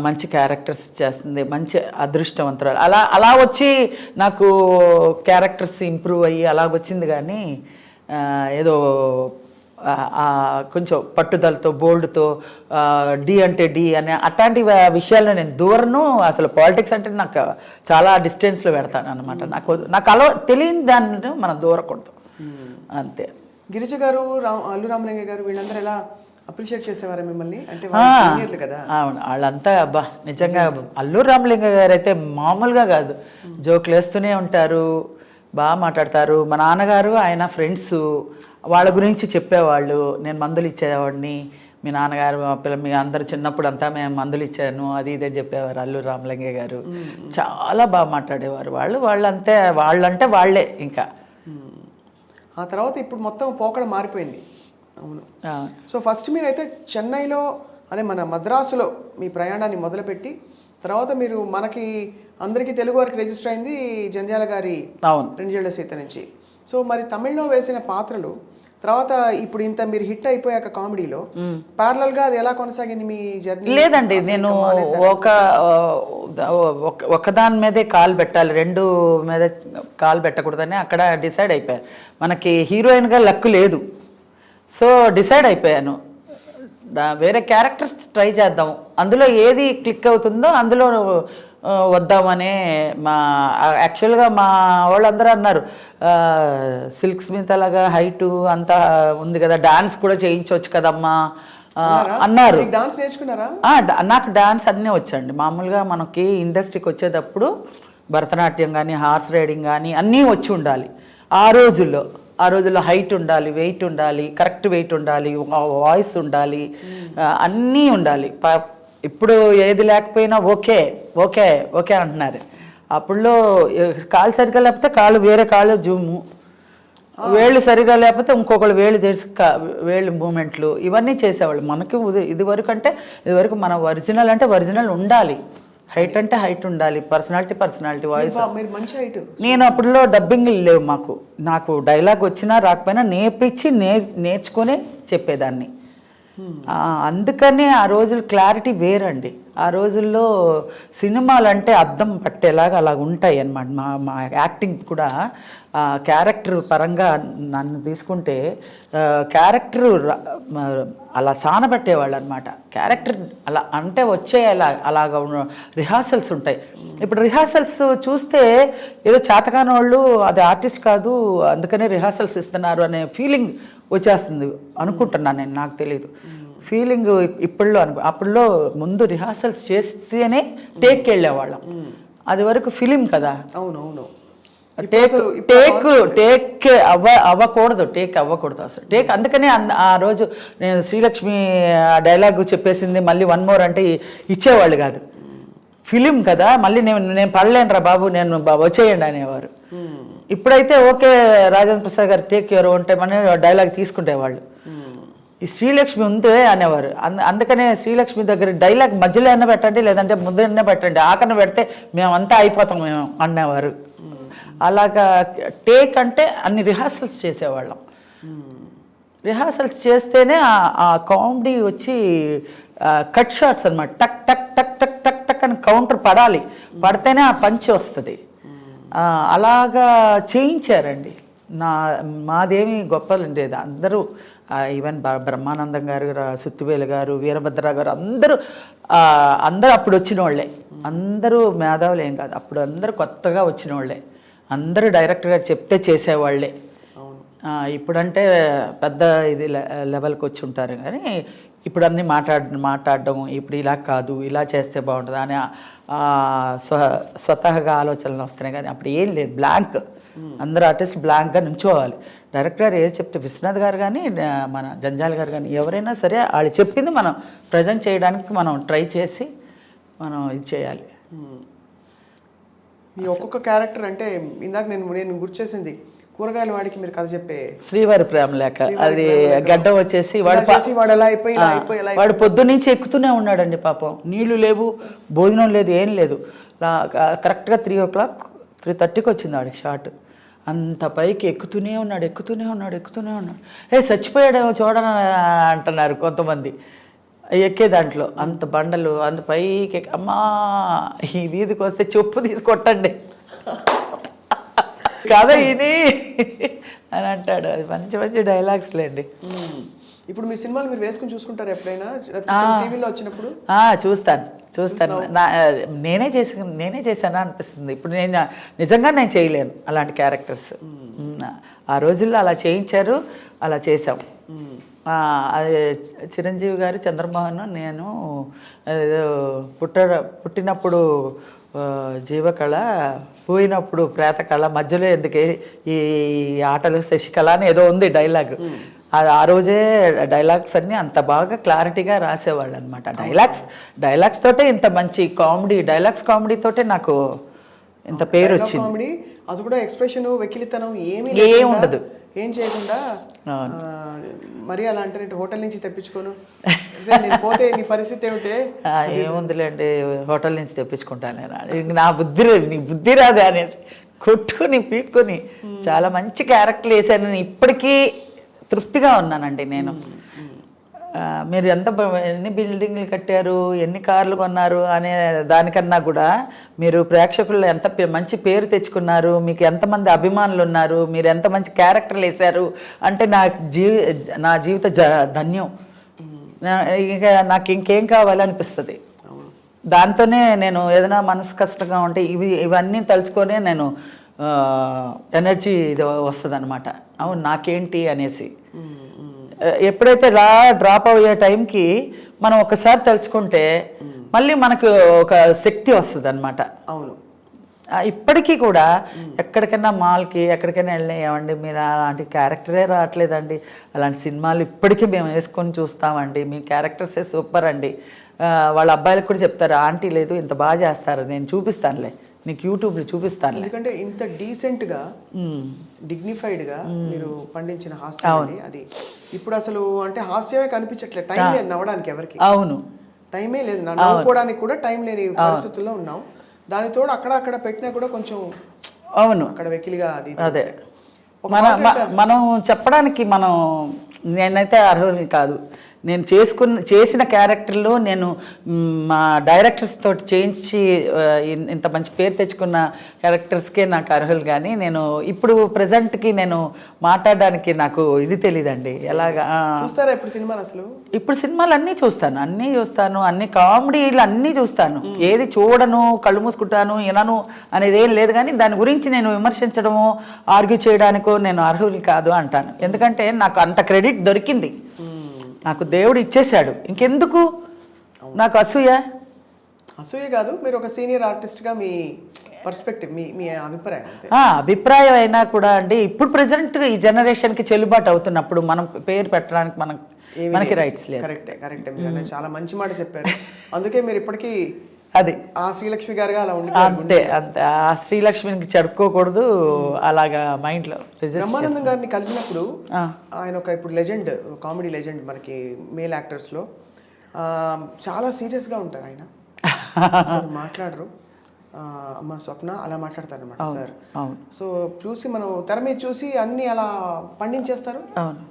మంచి క్యారెక్టర్స్ చేస్తుంది, మంచి అదృష్టవంతురాలు. అలా వచ్చి నాకు క్యారెక్టర్స్ ఇంప్రూవ్ అయ్యి అలాగొచ్చింది. కానీ ఏదో కొంచెం పట్టుదలతో బోల్డ్తో డి అంటే డి అనే అట్లాంటి విషయాల్లో నేను దూరను. అసలు పాలిటిక్స్ అంటే నాకు చాలా డిస్టెన్స్లో పెడతాను అనమాట. నాకు తెలియని దాన్ని మనం దూరకూడదు అంతే. గిరిజ గారు, అల్లు రామలింగ గారు వీళ్ళందరూ ఎలా అప్రిషియేట్ చేసేవారు మిమ్మల్ని? అంటే కదా. అవును, వాళ్ళంతా అబ్బా నిజంగా. అల్లు రామలింగ గారు అయితే మామూలుగా కాదు, జోకులు వేస్తూనే ఉంటారు, బాగా మాట్లాడతారు. మా నాన్నగారు ఆయన ఫ్రెండ్స్, వాళ్ళ గురించి చెప్పేవాళ్ళు. నేను మందులు ఇచ్చేవాడిని, మీ నాన్నగారు మీ అందరూ చిన్నప్పుడు అంతా మేము మందులు ఇచ్చాను అది ఇదే చెప్పేవారు అల్లు రామలింగ గారు. చాలా బాగా మాట్లాడేవారు వాళ్ళంతే, వాళ్ళంటే వాళ్ళే. ఇంకా ఆ తర్వాత ఇప్పుడు మొత్తం పోకడ మారిపోయింది. అవును. సో ఫస్ట్ మీరైతే చెన్నైలో అదే మన మద్రాసులో మీ ప్రయాణాన్ని మొదలుపెట్టి తర్వాత మీరు మనకి అందరికీ తెలుగు వారికి రిజిస్టర్ అయింది జంధ్యాల గారి రెండేళ్ల సీత నుంచి. సో మరి తమిళ్లో వేసిన పాత్రలు తర్వాత ఇప్పుడు ఇంత మీరు హిట్ అయిపోయాక కామెడీలో ప్యారలల్ గా అది ఎలా కొనసాగింది మీ జర్నీ? లేదండి, నేను ఒకదాని మీదే కాలు పెట్టాలి, రెండు మీద కాలు పెట్టకూడదని అక్కడ డిసైడ్ అయిపోయాను. మనకి హీరోయిన్గా లక్ లేదు, సో డిసైడ్ అయిపోయాను వేరే క్యారెక్టర్స్ ట్రై చేద్దాం, అందులో ఏది క్లిక్ అవుతుందో అందులో వద్దామనే. యాక్చువల్గా మా వాళ్ళందరూ అన్నారు, సిల్క్ స్మిత్ అలాగా హైటు అంతా ఉంది కదా, డాన్స్ కూడా చేయించవచ్చు కదమ్మా అన్నారు. డాన్స్ నేర్చుకున్నారా? నాకు డాన్స్ అన్నీ వచ్చండి. మామూలుగా మనకి ఇండస్ట్రీకి వచ్చేటప్పుడు భరతనాట్యం కానీ హార్స్ రైడింగ్ కానీ అన్నీ వచ్చి ఉండాలి. ఆ రోజుల్లో హైట్ ఉండాలి, వెయిట్ ఉండాలి, కరెక్ట్ వెయిట్ ఉండాలి, వాయిస్ ఉండాలి, అన్నీ ఉండాలి. ఇప్పుడు ఏది లేకపోయినా ఓకే ఓకే ఓకే అంటున్నారు. అప్పుడులో కాలు సరిగ్గా లేకపోతే కాలు వేరే కాలు జూము, వేళ్ళు సరిగా లేకపోతే ఇంకొకళ్ళు వేళ్ళు తెరిసి వేళ్ళు మూమెంట్లు ఇవన్నీ చేసేవాళ్ళు. మనకి ఇదివరకు మన ఒరిజినల్ అంటే ఒరిజినల్ ఉండాలి, హైట్ అంటే హైట్ ఉండాలి, పర్సనాలిటీ వాయిస్. మీరు మంచి హైట్. నేను అప్పుడులో డబ్బింగ్ లేవు మాకు, నాకు డైలాగ్ వచ్చినా రాకపోయినా నేర్పించి నేర్చుకొని చెప్పేదాన్ని. అందుకనే ఆ రోజులు క్లారిటీ వేరండి. ఆ రోజుల్లో సినిమాలు అంటే అద్దం పట్టేలాగా అలా ఉంటాయి అన్నమాట. మా యాక్టింగ్ కూడా క్యారెక్టర్ పరంగా నన్ను తీసుకుంటే క్యారెక్టర్ అలా సానబట్టేవాళ్ళు అనమాట. క్యారెక్టర్ అలా అంటే అలాగా రిహార్సల్స్ ఉంటాయి. ఇప్పుడు రిహార్సల్స్ చూస్తే ఏదో చేతకాని వాళ్ళు అది ఆర్టిస్ట్ కాదు అందుకనే రిహార్సల్స్ ఇస్తున్నారు అనే ఫీలింగ్ వచ్చేస్తుంది అనుకుంటున్నాను నేను, నాకు తెలియదు. ఫీలింగ్ ఇప్పుడులో అప్పుడులో ముందు రిహార్సల్స్ చేస్తేనే టేక్కి వెళ్ళేవాళ్ళం. అది వరకు ఫిలిం కదా. అవునవును. టేక్ అవ్వకూడదు అసలు టేక్. అందుకనే ఆ రోజు నేను శ్రీలక్ష్మి డైలాగ్ చెప్పేసింది మళ్ళీ 1 more అంటే ఇచ్చేవాళ్ళు కాదు. ఫిలిం కదా, మళ్ళీ నేను పడలేనురా బాబు, నేను వచ్చేయండి అనేవారు. ఇప్పుడైతే ఓకే రాజేంద్ర ప్రసాద్ గారు టేక్ ఎవరు ఉంటే మన డైలాగ్ తీసుకుంటేవాళ్ళు. ఈ శ్రీలక్ష్మి ఉందే అనేవారు. అందుకనే శ్రీలక్ష్మి దగ్గర డైలాగ్ మధ్యలో అయినా పెట్టండి, లేదంటే ముందరనే పెట్టండి, ఆకన పెడితే మేమంతా అయిపోతాం మేము అనేవారు. అలాగా టేక్ అంటే అన్ని రిహార్సల్స్ చేసేవాళ్ళం. రిహార్సల్స్ చేస్తేనే ఆ కామెడీ వచ్చి కట్ షాట్స్ అనమాట. టక్ టక్ టక్ టక్ టక్ టక్ అని కౌంటర్ పడాలి, పడితేనే ఆ పంచ్ వస్తుంది. అలాగా చేయించారండి. మాదేమి గొప్పలు ఉండేది. అందరూ ఈవెన్ బ్రహ్మానందం గారు, సుత్తివేలు గారు, వీరభద్ర గారు అందరూ అప్పుడు వచ్చిన వాళ్ళే. అందరూ మేధావులు ఏం కాదు, అప్పుడు అందరూ కొత్తగా వచ్చిన వాళ్ళే. అందరూ డైరెక్టర్ గారు చెప్తే చేసేవాళ్ళే. ఇప్పుడంటే పెద్ద ఇది లెవెల్కి వచ్చి ఉంటారు కానీ ఇప్పుడు అన్నీ మాట్లాడడం ఇప్పుడు ఇలా కాదు, ఇలా చేస్తే బాగుంటుంది అని స్వతహాగా ఆలోచనలు వస్తున్నాయి. కానీ అప్పుడు ఏం లేదు, బ్లాంక్. అందరూ ఆర్టిస్ట్ బ్లాంక్గా నుంచోవాలి. డైరెక్టర్ గారు ఏది చెప్తే, విశ్వనాథ్ గారు కానీ మన జంజాల్ గారు కానీ ఎవరైనా సరే వాళ్ళు చెప్పింది మనం ప్రజెంట్ చేయడానికి మనం ట్రై చేసి మనం ఇది చేయాలి. ఈ ఒక్కొక్క క్యారెక్టర్ అంటే ఇందాక నేను గుర్తు చేసింది కూరగాయల వాడికి మీరు కథ చెప్పే శ్రీవారి ప్రేమ లేఖ. అది గడ్డం వచ్చేసి వాడు పొద్దున్నుంచి ఎక్కుతూనే ఉన్నాడండి పాపం. నీళ్లు లేవు, భోజనం లేదు, ఏం లేదు. కరెక్ట్గా 3 o'clock 3:30కి వచ్చింది వాడికి షాట్. అంత పైకి ఎక్కుతూనే ఉన్నాడు. చచ్చిపోయాడేమో చూడని అంటున్నారు కొంతమంది ఎక్కే దాంట్లో. అంత బండలు, అంత పైకి అమ్మా ఈ వీధికి వస్తే చెప్పు తీసుకొట్టండి కదా ఇని అని అంటాడు. అది మంచి మంచి డైలాగ్స్ లేండి. ఇప్పుడు మీ సినిమాలు మీరు వేసుకుని చూసుకుంటారు ఎప్పుడైనా టీవీలో వచ్చినప్పుడు? చూస్తాను. నేనే చేశానా అనిపిస్తుంది. ఇప్పుడు నిజంగా నేను చేయలేను అలాంటి క్యారెక్టర్స్. ఆ రోజుల్లో అలా చేయించారు, అలా చేసాం. అది చిరంజీవి గారు, చంద్రమోహన్, నేను పుట్టినప్పుడు జీవకళ, పోయినప్పుడు ప్రేతకళ, మధ్యలో ఎందుకే ఈ ఆటలు శశికళ అని ఏదో ఉంది డైలాగ్. ఆ రోజే డైలాగ్స్ అన్నీ అంత బాగా క్లారిటీగా రాసేవాళ్ళు అనమాట. డైలాగ్స్ తోటే ఇంత మంచి కామెడీ, కామెడీ తోటే నాకు ఇంత పేరు వచ్చింది. అది కూడా ఎక్స్ప్రెషన్, వెకిలితనం ఏమీ ఉండదు, ఏం చేయకుండా. మరి అలా అంటే హోటల్ నుంచి తెప్పించుకోను పోతే నీ పరిస్థితి ఏమిటే? ఏముందిలేండి, హోటల్ నుంచి తెప్పించుకుంటాను నేను. నా నీ బుద్ధి రాదే అనేసి కొట్టుకొని పీక్కొని చాలా మంచి క్యారెక్టర్లు వేసాను. నేను ఇప్పటికీ తృప్తిగా ఉన్నానండి. నేను మీరు ఎన్ని బిల్డింగ్లు కట్టారు, ఎన్ని కార్లు కొన్నారు అనే దానికన్నా కూడా మీరు ప్రేక్షకుల్లో ఎంత మంచి పేరు తెచ్చుకున్నారు, మీకు ఎంతమంది అభిమానులు ఉన్నారు, మీరు ఎంత మంచి క్యారెక్టర్లు వేశారు అంటే నా జీవిత ధన్యం. ఇక నాకు ఇంకేం కావాలనిపిస్తుంది. దాంతోనే నేను ఏదైనా మనసు కష్టంగా ఉంటే ఇవన్నీ తలుచుకొనే నేను ఎనర్జీ ఇది వస్తుంది అనమాట. అవును నాకేంటి అనేసి. ఎప్పుడైతే డ్రాప్ అయ్యే టైంకి మనం ఒకసారి తలుచుకుంటే మళ్ళీ మనకు ఒక శక్తి వస్తుంది అనమాట. అవును. ఇప్పటికీ కూడా ఎక్కడికైనా మాల్కి ఎక్కడికైనా వెళ్ళినా ఏమండి మీరు అలాంటి క్యారెక్టరే రావట్లేదండి, అలాంటి సినిమాలు ఇప్పటికీ మేము వేసుకొని చూస్తామండి, మీ క్యారెక్టర్సే సూపర్ అండి. వాళ్ళ అబ్బాయిలకు కూడా చెప్తారు, ఆంటీ లేదు ఇంత బాగా చేస్తారు, నేను చూపిస్తానులే నీకు యూట్యూబ్లో చూపిస్తాను. ఎందుకంటే ఇంత డీసెంట్గా డిగ్నిఫైడ్గా మీరు పండించిన హాస్యం అది ఇప్పుడు అసలు అంటే హాస్యమే కనిపించట్లేదు, టైం లేదు నవ్వడానికి ఎవరికి. అవును, టైమే లేదు, నవ్వుకోవడానికి కూడా టైం లేని పరిస్థితుల్లో ఉన్నాం. దానితోడు అక్కడ పెట్టినా కూడా కొంచెం అవును అక్కడ వెకిలిగా అది. అదే మనం చెప్పడానికి నేనైతే అర్హుని కాదు. నేను చేసిన క్యారెక్టర్లో నేను మా డైరెక్టర్స్ తోటి చేయించి ఇంత మంచి పేరు తెచ్చుకున్న క్యారెక్టర్స్కే నాకు అర్హులు. కానీ నేను ఇప్పుడు ప్రజెంట్కి నేను మాట్లాడడానికి నాకు ఇది తెలియదండి ఎలాగా. చూస్తారా ఇప్పుడు సినిమాలు? అసలు ఇప్పుడు సినిమాలు అన్నీ చూస్తాను, అన్ని కామెడీలు అన్నీ చూస్తాను. ఏది చూడను, కళ్ళు మూసుకుంటాను, వినను అనేది ఏం లేదు. కానీ దాని గురించి నేను విమర్శించడమో ఆర్గ్యూ చేయడానికో నేను అర్హులు కాదు అంటాను. ఎందుకంటే నాకు అంత క్రెడిట్ దొరికింది, నాకు దేవుడు ఇచ్చేశాడు. ఇంకెందుకు నాకు అసూయ కాదు, మీరు ఒక సీనియర్ ఆర్టిస్ట్గా మీ పర్స్పెక్టివ్, మీ అభిప్రాయం. అభిప్రాయం అయినా కూడా అండి, ఇప్పుడు ప్రజెంట్ ఈ జనరేషన్కి చెల్లుబాటు అవుతున్నప్పుడు మనం పేరు పెట్టడానికి మనకి రైట్స్ లేదు. కరెక్టే మీరు చాలా మంచి మాట చెప్పారు. అందుకే మీరు ఇప్పటికీ అది ఆ శ్రీలక్ష్మి గారుగా అలా ఉండి అంతే ఆ శ్రీలక్ష్మికి చెడుకోకూడదు అలాగా మైండ్లో. బ్రహ్మానందం గారిని కలిసినప్పుడు ఆయన ఇప్పుడు లెజెండ్, కామెడీ లెజెండ్ మనకి మేల్ యాక్టర్స్లో. చాలా సీరియస్గా ఉంటారు ఆయన, మాట్లాడరు. అమ్మ స్వప్న అలా మాట్లాడతారనమాట సార్. సో చూసి మనం తెర మీద చూసి అన్ని అలా పండించేస్తారు,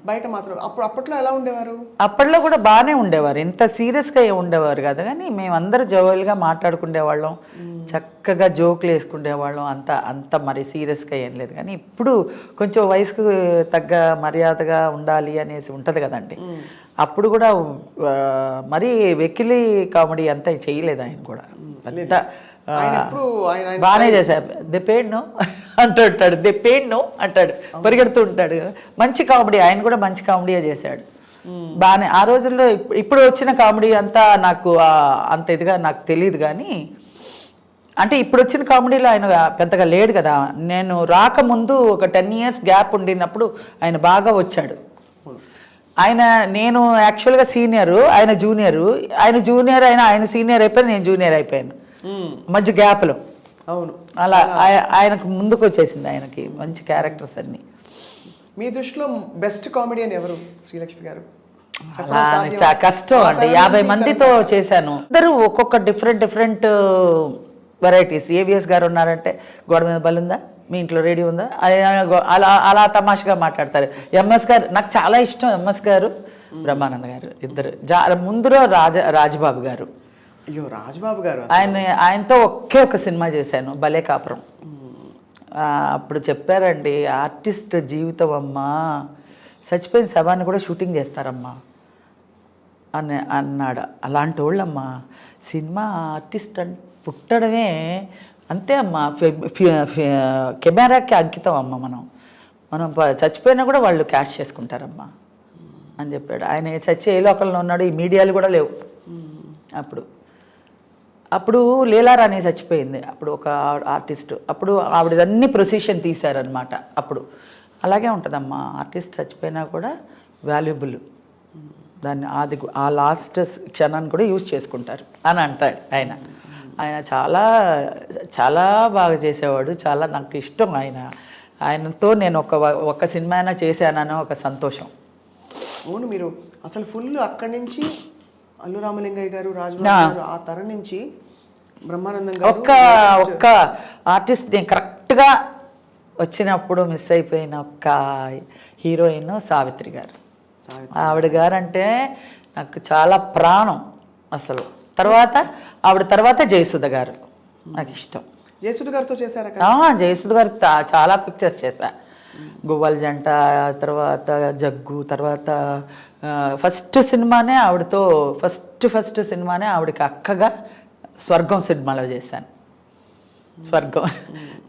బయట మాత్రం. అప్పట్లో ఎలా ఉండేవారు? అప్పట్లో కూడా బాగానే ఉండేవారు, ఇంత సీరియస్గా ఉండేవారు కదా. కానీ మేమందరూ జోవల్గా మాట్లాడుకునేవాళ్ళం, చక్కగా జోకులు వేసుకునేవాళ్ళం. అంత మరి సీరియస్గా ఏం లేదు. కానీ ఇప్పుడు కొంచెం వయసుకు తగ్గ మర్యాదగా ఉండాలి అనేసి ఉంటుంది కదండి. అప్పుడు కూడా మరీ వెకిలి కామెడీ అంతా చేయలేదు ఆయన కూడా. పెద్ద బాగానే చేశారు. దే పేడ్ నో అంటుంటాడు, దే పేడ్ నో అంటాడు, పరిగెడుతూ ఉంటాడు. మంచి కామెడీ, ఆయన కూడా మంచి కామెడీయే చేశాడు బాగానే. ఆ రోజుల్లో ఇప్పుడు వచ్చిన కామెడీ అంతా నాకు అంత ఇదిగా నాకు తెలియదు. కానీ అంటే ఇప్పుడు వచ్చిన కామెడీలో ఆయన పెద్దగా లేడు కదా. నేను రాకముందు ఒక 10 years గ్యాప్ ఉండినప్పుడు ఆయన బాగా వచ్చాడు. నేను యాక్చువల్గా సీనియరు, ఆయన జూనియరు. ఆయన సీనియర్ అయిపోయాను, నేను జూనియర్ అయిపోయాను మధ్య గ్యాప్లో. అవును, అలా ఆయనకు ముందుకు వచ్చేసింది ఆయనకి మంచి క్యారెక్టర్స్ అన్ని. మీ దృష్టిలో బెస్ట్ కామెడియన్ ఎవరు శ్రీలక్ష్మి గారు? అలా చాలా కష్టం అండి, 50 మందితో చేశాను. అందరూ ఒక్కొక్క డిఫరెంట్ వెరైటీస్. ఏవిఎస్ గారు ఉన్నారంటే గోడ మీద బలుందా, మీ ఇంట్లో రేడియో ఉందా, అలా తమాషగా మాట్లాడతారు. ఎంఎస్ గారు నాకు చాలా ఇష్టం. ఎంఎస్ గారు, బ్రహ్మానంద గారు ఇద్దరు. ముందులో రాజబాబు గారు. అయ్యో రాజబాబు గారు, ఆయనతో ఒక సినిమా చేశాను, భలే కాపురం. అప్పుడు చెప్పారండి, ఆర్టిస్ట్ జీవితం అమ్మా, చచ్చిపోయిన శవాన్ని కూడా షూటింగ్ చేస్తారమ్మా అన్నాడు. అలాంటి వాళ్ళమ్మా సినిమా ఆర్టిస్ట్ పుట్టడమే అంతే అమ్మా, కెమెరాకి అంకితం అమ్మ. మనం చచ్చిపోయినా కూడా వాళ్ళు క్యాష్ చేసుకుంటారమ్మా అని చెప్పాడు. ఆయన చచ్చి ఏ లోకల్లో ఉన్నాడు, ఈ మీడియాలు కూడా లేవు అప్పుడు లీలారాణి చచ్చిపోయింది. అప్పుడు ఒక ఆర్టిస్ట్, అప్పుడు ఆవిడదన్నీ ప్రొసీషన్ తీశారనమాట. అప్పుడు అలాగే ఉంటుందమ్మా, ఆర్టిస్ట్ చచ్చిపోయినా కూడా వాల్యుబుల్, దాన్ని ఆ లాస్ట్ క్షణాన్ని కూడా యూజ్ చేసుకుంటారు అని అంటాడు ఆయన. చాలా చాలా బాగా చేసేవాడు, చాలా నాకు ఇష్టం ఆయనతో నేను ఒక సినిమా అయినా చేశానని ఒక సంతోషం. అవును, మీరు అసలు ఫుల్ అక్కడి నుంచి అల్లు రామలింగయ్య గారు, రాజబాబు గారు, ఆ తరం నుంచి బ్రహ్మానందం గారు, ఒక్క ఆర్టిస్ట్ నేను కరెక్ట్గా వచ్చినప్పుడు మిస్ అయిపోయిన ఒక్క హీరోయిన్ సావిత్రి గారు. ఆవిడ గారు అంటే నాకు చాలా ప్రాణం అసలు. ఆవిడ తర్వాత జయసుధ గారు నాకు ఇష్టం. జయసుధ గారితో చేశారా? జయసుధ గారు చాలా పిక్చర్స్ చేశా. గువ్వల జంట, తర్వాత జగ్గు, తర్వాత ఫస్ట్ సినిమానే ఆవిడతో ఫస్ట్ సినిమానే ఆవిడకి అక్కగా స్వర్గం సినిమాలో చేశాను. స్వర్గం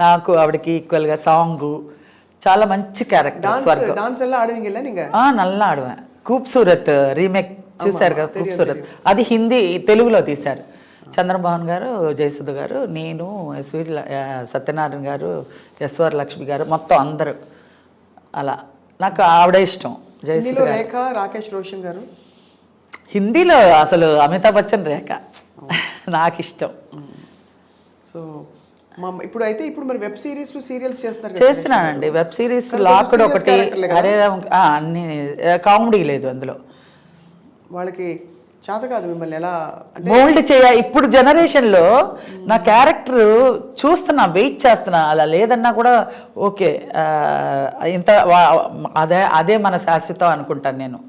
నాకు ఆవిడకి ఈక్వల్గా సాంగు, చాలా మంచి క్యారెక్టర్. స్వర్గం నల్లా ఆడవా. ఖూబ్సూరత్ రీమేక్ చూశారు కదా, ఖూబ్సూరత్, అది హిందీ తెలుగులో తీశారు. చంద్రమోహన్ గారు, జయసుధ గారు, నేను, సత్యనారాయణ గారు, ఎస్వర్ లక్ష్మి గారు, మొత్తం అందరూ. అలా నాకు ఆవిడ ఇష్టం. జయసుధ రేఖ, రాకేష్ రోషన్ గారు. హిందీలో అసలు అమితాబ్ బచ్చన్ రేఖ నాకు ఇష్టం. సో ఇప్పుడు మరి వెబ్ సిరీస్ సీరియల్స్ చేస్తున్నానండి. వెబ్ సిరీస్ లాక్డ్ ఒకటి, అరే అన్ని కామెడీ లేదు అందులో. వాళ్ళకి చేత కాదు మిమ్మల్ని ఎలా అంటే మోల్డ్ ఇప్పుడు జనరేషన్లో నా క్యారెక్టర్ చూస్తున్నా, వెయిట్ చేస్తున్నా. అలా లేదన్నా కూడా ఓకే, ఇంత అదే మన శాశ్వతం అనుకుంటాను నేను.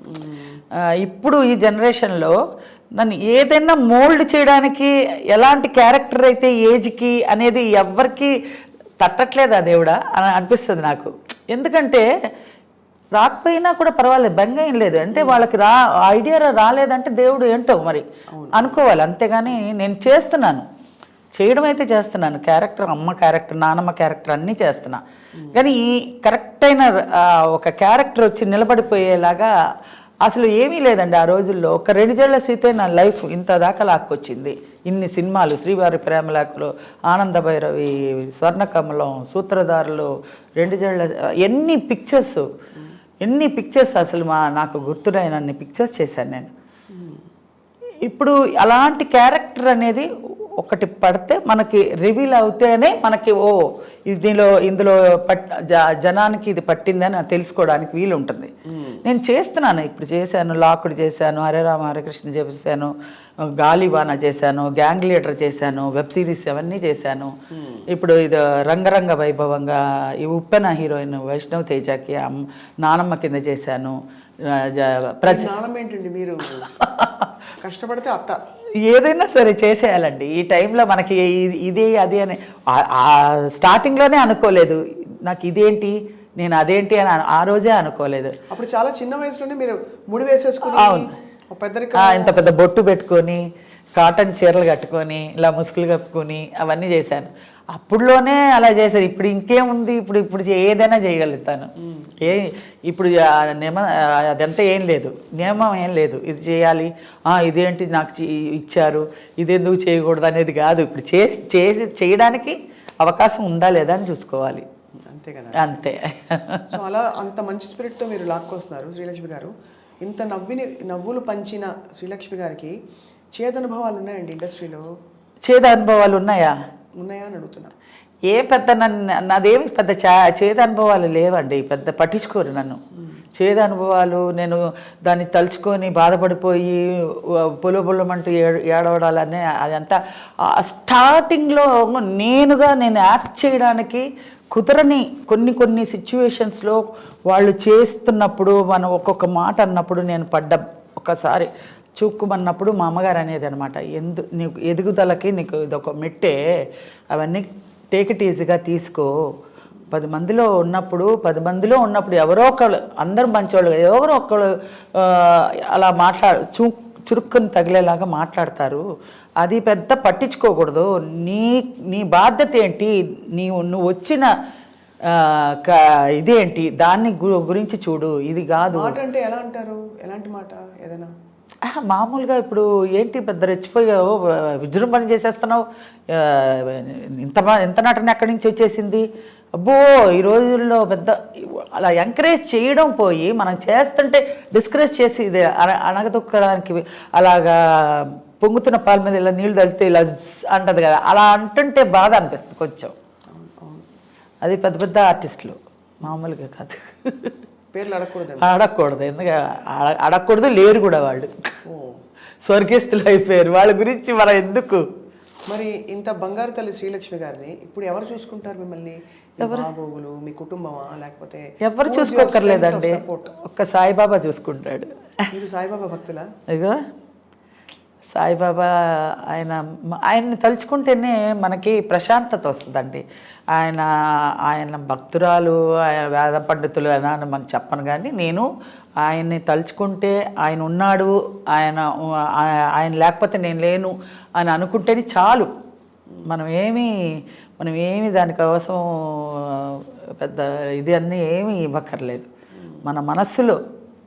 ఇప్పుడు ఈ జనరేషన్లో నన్ను ఏదైనా మోల్డ్ చేయడానికి ఎలాంటి క్యారెక్టర్ అయితే ఏజ్కి అనేది ఎవ్వరికి తట్టట్లేదా దేవుడా అని అనిపిస్తుంది నాకు. ఎందుకంటే రాకపోయినా కూడా పర్వాలేదు, బెంగ ఏం లేదు. అంటే వాళ్ళకి ఐడియా రాలేదంటే దేవుడు ఏంటో మరి అనుకోవాలి, అంతేగాని నేను చేయడం అయితే చేస్తున్నాను. క్యారెక్టర్, అమ్మ క్యారెక్టర్, నానమ్మ క్యారెక్టర్ అన్నీ చేస్తున్నా. కానీ ఈ కరెక్ట్ అయిన ఒక క్యారెక్టర్ వచ్చి నిలబడిపోయేలాగా అసలు ఏమీ లేదండి ఆ రోజుల్లో. ఒక 2 జళ్ల సీతే నా లైఫ్ ఇంత దాకా లాక్కొచ్చింది. ఇన్ని సినిమాలు, శ్రీవారి ప్రేమలేఖలు, ఆనంద భైరవి, స్వర్ణకమలం, సూత్రధారులు, 2 జళ్ల, ఎన్ని పిక్చర్స్ అసలు నాకు గుర్తురాయనన్ని పిక్చర్స్ చేశాను నేను. ఇప్పుడు అలాంటి క్యారెక్టర్ అనేది ఒకటి పడితే మనకి రివీల్ అవుతేనే మనకి ఇందులో జనానికి ఇది పట్టిందని తెలుసుకోవడానికి వీలు ఉంటుంది. నేను చేస్తున్నాను, ఇప్పుడు చేశాను, లాకుడు చేశాను, హరే రామ హరే కృష్ణ చేశాను, గాలివాన చేశాను, గ్యాంగ్ లీడర్ చేశాను, వెబ్ సిరీస్ అవన్నీ చేశాను. ఇప్పుడు ఇది రంగరంగ వైభవంగా ఈ ఉప్పెన హీరోయిన్ వైష్ణవ్ తేజకి నానమ్మ కింద చేశాను. ఏంటండి మీరు కష్టపడితే అత్త ఏదైనా సరే చేసేయాలండి. ఈ టైంలో మనకి ఇదే అది అని స్టార్టింగ్లోనే అనుకోలేదు. నాకు ఇదేంటి, నేను అదేంటి అని ఆ రోజే అనుకోలేదు. అప్పుడు చాలా చిన్న వయసులోనే మీరు ముడి వేసేసుకుని, ఇంత పెద్ద బొట్టు పెట్టుకొని, కాటన్ చీరలు కట్టుకొని, ఇలా ముసుగులు కప్పుకొని అవన్నీ చేశాను. అప్పుడులోనే అలా చేశారు. ఇప్పుడు ఇంకేముంది, ఇప్పుడు ఏదైనా చేయగలుగుతాను. ఇప్పుడు అదంతా ఏం లేదు, నియమం ఏం లేదు. ఇది చేయాలి, ఇదేంటి నాకు ఇచ్చారు, ఇదెందుకు చేయకూడదు అనేది కాదు. ఇప్పుడు చేయడానికి అవకాశం ఉందా లేదా అని చూసుకోవాలి, అంతే కదా. అంతే. సో అలా అంత మంచి స్పిరిట్తో మీరు లాక్కొస్తున్నారు శ్రీలక్ష్మి గారు. ఇంత నవ్వులు పంచిన శ్రీలక్ష్మి గారికి చేదనుభవాలు ఉన్నాయండి ఇండస్ట్రీలో? చేదనుభవాలు ఉన్నాయా అని అడుగుతున్నా. నాదేమి పెద్ద చేదు అనుభవాలు లేవండి, పెద్ద పట్టించుకోరు నన్ను. చేదు అనుభవాలు నేను దాన్ని తలుచుకొని బాధపడిపోయి పొలమంటూ ఏడవడాలనే అదంతా స్టార్టింగ్లో నేను యాక్ట్ చేయడానికి కుదరని కొన్ని సిచ్యువేషన్స్లో వాళ్ళు చేస్తున్నప్పుడు మనం ఒక్కొక్క మాట అన్నప్పుడు నేను ఒకసారి చూక్కుమన్నప్పుడు మా అమ్మగారు అనేది అనమాట, నీకు ఎదుగుదలకి నీకు ఇదొక మెట్టే, అవన్నీ టేక్ ఇట్ ఈజీగా తీసుకో. 10 మందిలో ఉన్నప్పుడు ఎవరో ఒకళ్ళు, అందరూ మంచివాళ్ళు, ఎవరో ఒకళ్ళు అలా చురుక్కుని తగిలేలాగా మాట్లాడతారు. అది పెద్ద పట్టించుకోకూడదు. నీ బాధ్యత ఏంటి, నువ్వు వచ్చిన ఇదేంటి, దాన్ని గురించి చూడు, ఇది కాదు. మాట అంటే ఎలా అంటారు, ఎలాంటి మాట? ఏదైనా మామూలుగా ఇప్పుడు ఏంటి పెద్ద రెచ్చిపోయావు, విజృంభణ చేసేస్తున్నావు, ఎంత నటన ఎక్కడి నుంచి వచ్చేసింది, అబ్బో ఈ రోజుల్లో పెద్ద అలా ఎంకరేజ్ చేయడం పోయి మనం చేస్తుంటే డిస్కరేజ్ చేసి ఇది అణగదొక్కడానికి అలాగా పొంగుతున్న పాల మీద ఇలా నీళ్లు తలితే ఇలా అంటది కదా, అలా అంటుంటే బాధ అనిపిస్తుంది కొంచెం. అది పెద్ద ఆర్టిస్టులు, మామూలుగా కాదు. పేర్లు అడగకూడదు, ఎందుకంటే అడగకూడదు, లేరు కూడా వాళ్ళు, స్వర్గస్థులు అయిపోయారు. వాళ్ళ గురించి మనం ఎందుకు. మరి ఇంత బంగారు తల్లి శ్రీలక్ష్మి గారిని ఇప్పుడు ఎవరు చూసుకుంటారు మిమ్మల్ని? బాగోగులు మీ కుటుంబమా, లేకపోతే ఎవరు చూసుకోకర్లేదండి, ఒక్క సాయిబాబా చూసుకుంటాడు. మీరు సాయిబాబా భక్తులా? ఇగో సాయిబాబా ఆయన్ని తలుచుకుంటేనే మనకి ప్రశాంతత వస్తుందండి. ఆయన భక్తురాలు, ఆయన వేద పండితులు అని మనం చెప్పను, కానీ నేను ఆయన్ని తలుచుకుంటే ఆయన ఉన్నాడు, ఆయన లేకపోతే నేను లేను అని అనుకుంటేనే చాలు. మనం ఏమి దానికోసం పెద్ద ఇది అన్నీ ఏమీ ఇవ్వక్కర్లేదు. మన మనస్సులో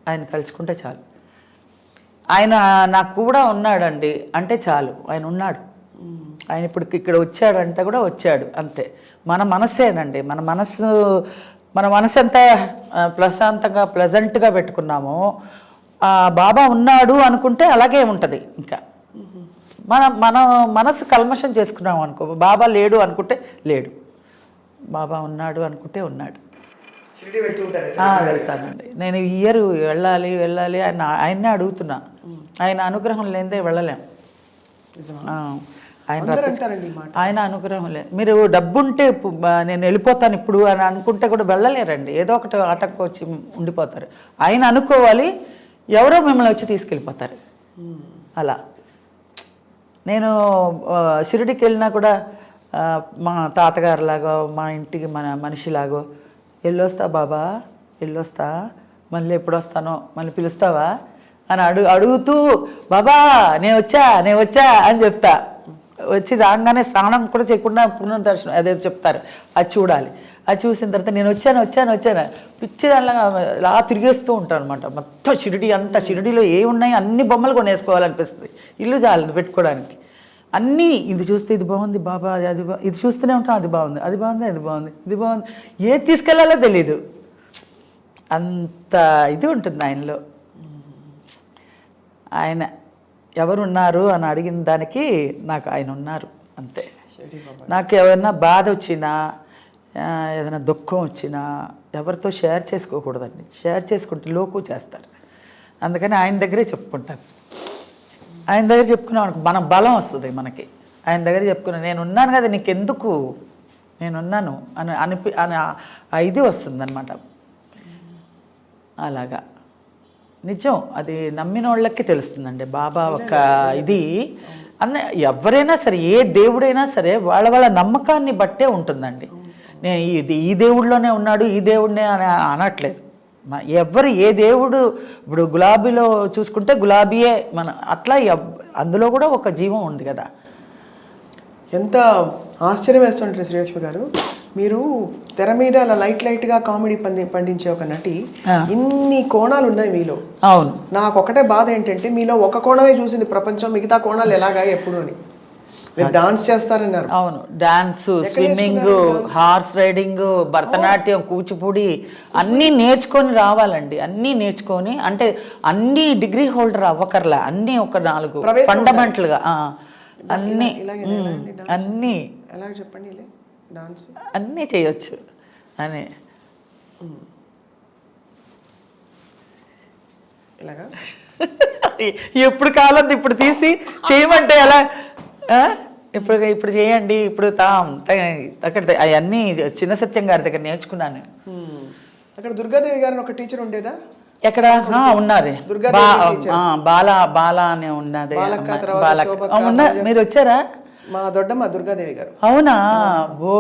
ఆయన కలుసుకుంటే చాలు. ఆయన నాకు కూడా ఉన్నాడండి అంటే చాలు, ఆయన ఉన్నాడు. ఆయన ఇప్పుడు ఇక్కడ వచ్చాడంటే కూడా వచ్చాడు, అంతే. మన మనస్సేనండి, మన మనసు ఎంత ప్రశాంతంగా ప్లెజెంట్గా పెట్టుకున్నామో బాబా ఉన్నాడు అనుకుంటే అలాగే ఉంటుంది. ఇంకా మన మనసు కల్మషం చేసుకున్నాం అనుకో, బాబా లేడు అనుకుంటే లేడు, బాబా ఉన్నాడు అనుకుంటే ఉన్నాడు. షిరిడి వెళ్తూ ఉంటారు. వెళ్తానండి. నేను ఈ ఇయర్ వెళ్ళాలి వెళ్ళాలి ఆయన్నే అడుగుతున్నా. ఆయన అనుగ్రహం లేనిదే వెళ్ళలేం. ఆయన అనుగ్రహం లేదు. మీరు డబ్బుంటే నేను వెళ్ళిపోతాను ఇప్పుడు అని అనుకుంటే కూడా వెళ్ళలేరండి. ఏదో ఒకటి ఆటకు వచ్చి ఉండిపోతారు. ఆయన అనుకోవాలి, ఎవరో మిమ్మల్ని వచ్చి తీసుకెళ్ళిపోతారు. అలా నేను షిరిడికి వెళ్ళినా కూడా మా తాతగారులాగో మా ఇంటికి మన మనిషిలాగో వెళ్ళొస్తా బాబా, వెళ్ళొస్తా, మళ్ళీ ఎప్పుడు వస్తానో, మళ్ళీ పిలుస్తావా అని అడుగుతూ బాబా నేను వచ్చా అని చెప్తా. వచ్చి రాగానే స్నానం కూడా చేయకుండా పునర్దర్శనం అదే చెప్తారు, అది చూడాలి. అది చూసిన తర్వాత నేను వచ్చాను పిచ్చి దానిలా ఇలా తిరిగేస్తూ ఉంటాను అనమాట. మొత్తం షిరిడి అంతా, షిరిడిలో ఏ ఉన్నాయి అన్ని బొమ్మలు కొనేసుకోవాలనిపిస్తుంది. ఇల్లు చాలు పెట్టుకోవడానికి. అన్నీ ఇది చూస్తే ఇది బాగుంది బాబా, అది ఇది చూస్తూనే ఉంటాం, అది బాగుంది ఇది బాగుంది, ఏది తీసుకెళ్లాలో తెలీదు. అంత ఇది ఉంటుంది ఆయనలో. ఆయన ఎవరున్నారు అని అడిగిన దానికి నాకు ఆయన ఉన్నారు అంతే. నాకు ఏమైనా బాధ వచ్చినా, ఏదైనా దుఃఖం వచ్చినా ఎవరితో షేర్ చేసుకోకూడదండి. షేర్ చేసుకుంటే లోకు చేస్తారు. అందుకని ఆయన దగ్గరే చెప్పుకుంటాను. ఆయన దగ్గర చెప్పుకున్నాం మన బలం వస్తుంది మనకి. ఆయన దగ్గర చెప్పుకున్నా నేను ఉన్నాను కదా నీకెందుకు, నేనున్నాను అని ఇది వస్తుంది అనమాట. అలాగా నిజం. అది నమ్మిన వాళ్ళకి తెలుస్తుందండి బాబా ఒక ఇది. ఎవరైనా సరే, ఏ దేవుడైనా సరే వాళ్ళ నమ్మకాన్ని బట్టే ఉంటుందండి. నేను ఈ దేవుడిలోనే ఉన్నాడు, ఈ దేవుడినే అని అనట్లేదు. ఎవరు ఏ దేవుడు, ఇప్పుడు గులాబీలో చూసుకుంటే గులాబీయే మన, అట్లా అందులో కూడా ఒక జీవం ఉంది కదా. ఎంత ఆశ్చర్యం వేస్తుంటారు శ్రీలక్ష్మి గారు. మీరు తెర మీద అలా లైట్గా కామెడీ పండించే ఒక నటి, ఇన్ని కోణాలు ఉన్నాయి మీలో. అవును. నాకు ఒకటే బాధ ఏంటంటే మీలో ఒక కోణమే చూసింది ప్రపంచం, మిగతా కోణాలు ఎలాగా ఎప్పుడు అని. మీరు డాన్స్ చేస్తారన్నారు. అవును, dance, swimming, horse riding, Bharatanatyam, Kuchipudi అన్నీ నేర్చుకొని రావాలండి. అన్నీ నేర్చుకొని, అంటే అన్ని డిగ్రీ హోల్డర్ అవ్వకర్లా, అన్నీ ఒక 4 ఫండమెంటల్గా అన్నీ ఎలా చెప్పండి డాన్స్ అన్నీ చేయొచ్చు అని. ఇలాగా ఎప్పుడు కాలం ఇప్పుడు తీసి చేయమంటే ఎలా, ఇప్పుడు చేయండి, ఇప్పుడు అక్కడ అవన్నీ చిన్న సత్యం గారి దగ్గర నేర్చుకున్నాను. అక్కడ దుర్గాదేవి గారు ఒక టీచర్ ఉండేదా? ఎక్కడ ఉన్నారు, బాలా అనే ఉన్నది. మీరు వచ్చారా? మా దొడ్డమ్మ దుర్గాదేవి గారు. అవునా?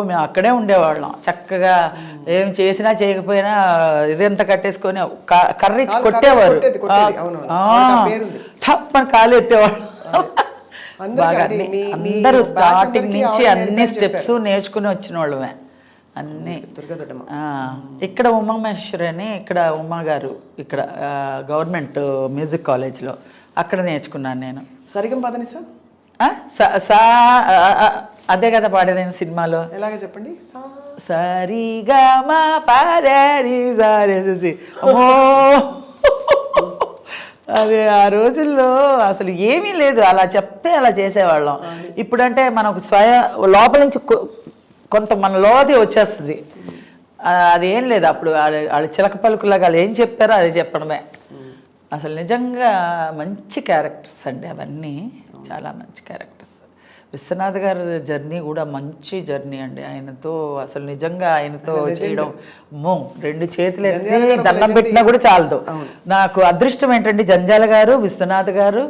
మేము అక్కడే ఉండేవాళ్ళం. చక్కగా ఏం చేసినా చేయకపోయినా ఇదంతా కట్టేసుకొని కర్రీ కొట్టేవారు. మన కాలు ఎత్తేవాళ్ళు. అందరూ స్టార్టింగ్ నుంచి అన్ని స్టెప్స్ నేర్చుకుని వచ్చిన వాళ్ళమే అన్నీ. ఇక్కడ ఉమామహేశ్వరి అని, ఇక్కడ ఉమా గారు, ఇక్కడ గవర్నమెంట్ మ్యూజిక్ కాలేజ్లో అక్కడ నేర్చుకున్నాను నేను. సరిగం పదని అదే కదా పాడేది సినిమాలో. ఎలాగ చెప్పండి. సరిగా మా పాడేది సారేసి. అదే ఆ రోజుల్లో అసలు ఏమీ లేదు, అలా చెప్తే అలా చేసేవాళ్ళం. ఇప్పుడంటే మనకు లోపల నుంచి కొంత మన లోది వచ్చేస్తుంది. అదేం లేదు. అప్పుడు వాళ్ళు చిలక పలుకులాగా వాళ్ళు ఏం చెప్పారో అది చెప్పడమే. అసలు నిజంగా మంచి క్యారెక్టర్స్ అండి అవన్నీ, చాలా మంచి క్యారెక్టర్స్. విశ్వనాథ్ గారి జర్నీ కూడా మంచి జర్నీ అండి. ఆయనతో అసలు నిజంగా ఆయనతో చేయడం 2 చేతులు ఎత్తి దండం పెట్టినా కూడా చాలదు. నాకు అదృష్టం ఏంటంటే జంజాల గారు, విశ్వనాథ్ గారు,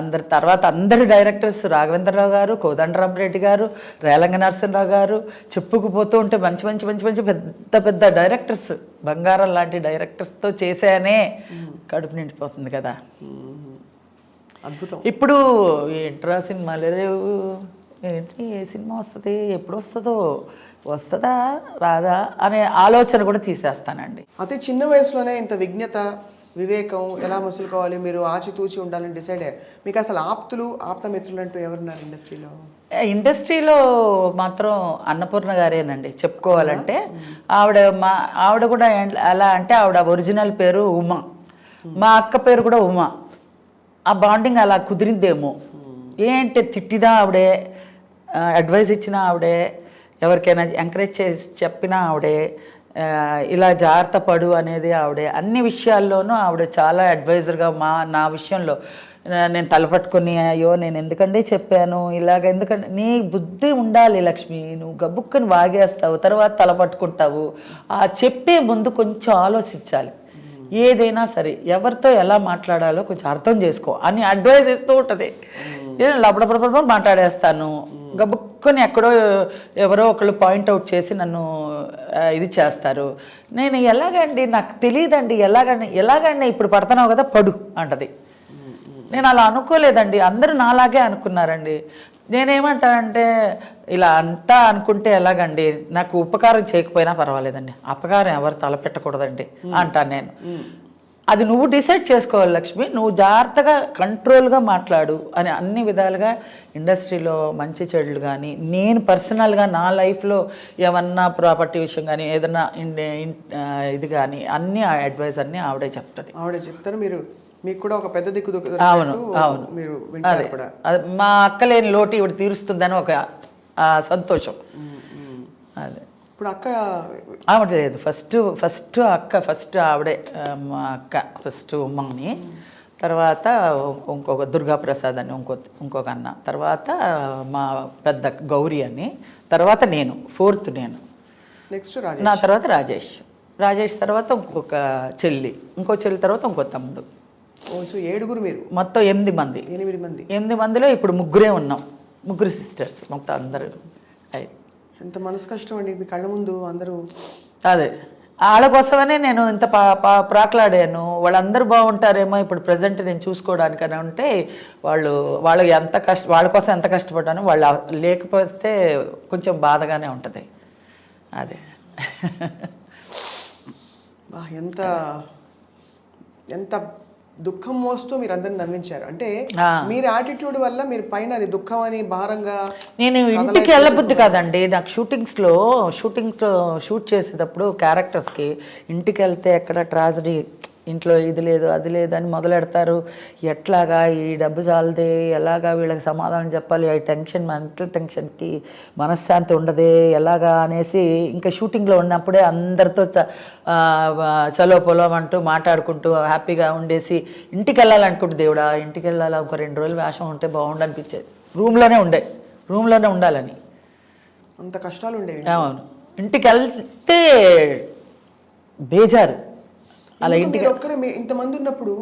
అందరి డైరెక్టర్స్, రాఘవేంద్రరావు గారు, కోదండరామరెడ్డి గారు, రేలంగ నరసింహరావు గారు, చెప్పుకుపోతూ ఉంటే మంచి మంచి మంచి మంచి పెద్ద పెద్ద డైరెక్టర్స్, బంగారం లాంటి డైరెక్టర్స్తో చేశానే కడుపు నిండిపోతుంది కదా. అద్భుతం. ఇప్పుడు ఏంట్రా సినిమాలు లేవు, ఏంటి ఏ సినిమా వస్తుంది, ఎప్పుడు వస్తుందా రాదా అనే ఆలోచన కూడా తీసేస్తానండి. అతి చిన్న వయసులోనే ఇంత విజ్ఞత, వివేకం ఎలా మసులుకోవాలి, మీరు ఆచితూచి ఉండాలని డిసైడ్ అయ్యారు. మీకు అసలు ఆప్తమిత్రులు అంటూ ఎవరున్నారు ఇండస్ట్రీలో? ఇండస్ట్రీలో మాత్రం అన్నపూర్ణ గారేనండి చెప్పుకోవాలంటే. ఆవిడ కూడా ఎలా అంటే ఆవిడ ఒరిజినల్ పేరు ఉమా, మా అక్క పేరు కూడా ఉమా. ఆ బాండింగ్ అలా కుదిరిందేమో. ఏంటి తిట్టినా ఆవిడే, అడ్వైస్ ఇచ్చినా ఆవిడే, ఎవరికైనా ఎంకరేజ్ చేసి చెప్పినా ఆవిడే, ఇలా జాగ్రత్త పడు అనేది ఆవిడే అన్ని విషయాల్లోనూ ఆవిడ చాలా అడ్వైజర్గా నా విషయంలో నేను తలపట్టుకుని అయ్యో నేను ఎందుకంటే చెప్పాను ఇలాగ ఎందుకంటే నీ బుద్ధి ఉండాలి లక్ష్మి, నువ్వు గబుక్కని వాగేస్తావు తర్వాత తలపట్టుకుంటావు, ఆ చెప్పే ముందు కొంచెం ఆలోచించాలి, ఏదైనా సరే ఎవరితో ఎలా మాట్లాడాలో కొంచెం అర్థం చేసుకో అని అడ్వైజ్ ఇస్తూ ఉంటుంది. నేను లపడపడపడ మాట్లాడేస్తాను, గబుక్కుని ఎక్కడో ఎవరో ఒకళ్ళు పాయింట్అవుట్ చేసి నన్ను ఇది చేస్తారు. నేను ఎలాగండి నాకు తెలియదండి, ఎలాగండి ఇప్పుడు పడుతున్నావు కదా పడు అంటది. నేను అలా అనుకోలేదండి, అందరూ నాలాగే అనుకున్నారండి. నేనేమంటానంటే ఇలా అంతా అనుకుంటే ఎలాగండి, నాకు ఉపకారం చేయకపోయినా పర్వాలేదండి, అపకారం ఎవరు తలపెట్టకూడదండి అంటాను నేను. అది నువ్వు డిసైడ్ చేసుకోవాలి లక్ష్మి, నువ్వు జాగ్రత్తగా కంట్రోల్గా మాట్లాడు అని అన్ని విధాలుగా ఇండస్ట్రీలో మంచి చెడులు కానీ నేను పర్సనల్గా నా లైఫ్లో ఏమన్నా ప్రాపర్టీ విషయం కానీ ఏదన్నా ఇది కానీ అన్ని అడ్వైస్ అన్నీ ఆవిడే చెప్తారు. మీకు కూడా ఒక పెద్ద దిక్కు. అవును అవును, మీరు అదే మా అక్క లేని లోటు ఇవి తీరుస్తుందని ఒక సంతోషం. అదే ఇప్పుడు అక్క ఆవిడ లేదు, ఫస్ట్ ఆవిడే మా అక్క, ఫస్ట్ ఉమ్మని, తర్వాత ఇంకొక దుర్గాప్రసాద్ అని ఇంకొక అన్న, తర్వాత మా పెద్ద గౌరీ అని, తర్వాత నేను ఫోర్త్ నేను, నెక్స్ట్ నా తర్వాత రాజేష్ తర్వాత ఇంకొక చెల్లి, ఇంకో చెల్లి తర్వాత ఇంకో తమ్ముడు. 7 మీరు మొత్తం 8 మంది. 8 మందిలో ఇప్పుడు ముగ్గురే ఉన్నాం, ముగ్గురు సిస్టర్స్ మొత్తం అందరూ. ఎంత మనసు కష్టం అండి మీ కళ్ళ ముందు అందరూ. అదే వాళ్ళ కోసమనే నేను ఇంత ప్రాకులాడాను, వాళ్ళందరూ బాగుంటారేమో ఇప్పుడు ప్రజెంట్ నేను చూసుకోవడానికని ఉంటే వాళ్ళు వాళ్ళ కోసం ఎంత కష్టపడ్డాను, వాళ్ళు లేకపోతే కొంచెం బాధగానే ఉంటుంది. అదే ఎంత దుఃఖం మోస్తూ మీరు అందరిని నమ్మించారు అంటే మీరు యాటిట్యూడ్ వల్ల మీరు పైన అది దుఃఖం అని భారంగా. నేను ఇంటికి వెళ్ళబుద్ధి కాదండి, నాకు షూటింగ్స్లో షూట్ చేసేటప్పుడు క్యారెక్టర్స్కి ఇంటికి వెళ్తే ఎక్కడ ట్రాజడీ, ఇంట్లో ఇది లేదు అది లేదు అని మొదలెడతారు. ఎట్లాగా ఈ డబ్బు చాలదే, ఎలాగా వీళ్ళకి సమాధానం చెప్పాలి, ఈ టెన్షన్ మెంటల్ టెన్షన్కి మనశ్శాంతి ఉండదే ఎలాగా అనేసి ఇంకా షూటింగ్లో ఉన్నప్పుడే అందరితో చలో పొలం అంటూ మాట్లాడుకుంటూ హ్యాపీగా ఉండేసి ఇంటికి వెళ్ళాలనుకుంటే దేవుడా ఇంటికి వెళ్ళాలా, ఒక 2 రోజులు వేషం ఉంటే బాగుండు అనిపించేది. రూమ్లోనే ఉండాలని అంత కష్టాలు ఉండేవి. అవును, ఇంటికి వెళ్తే బేజారు. అలా ఇంటికి ఇంతమంది ఉన్నప్పుడు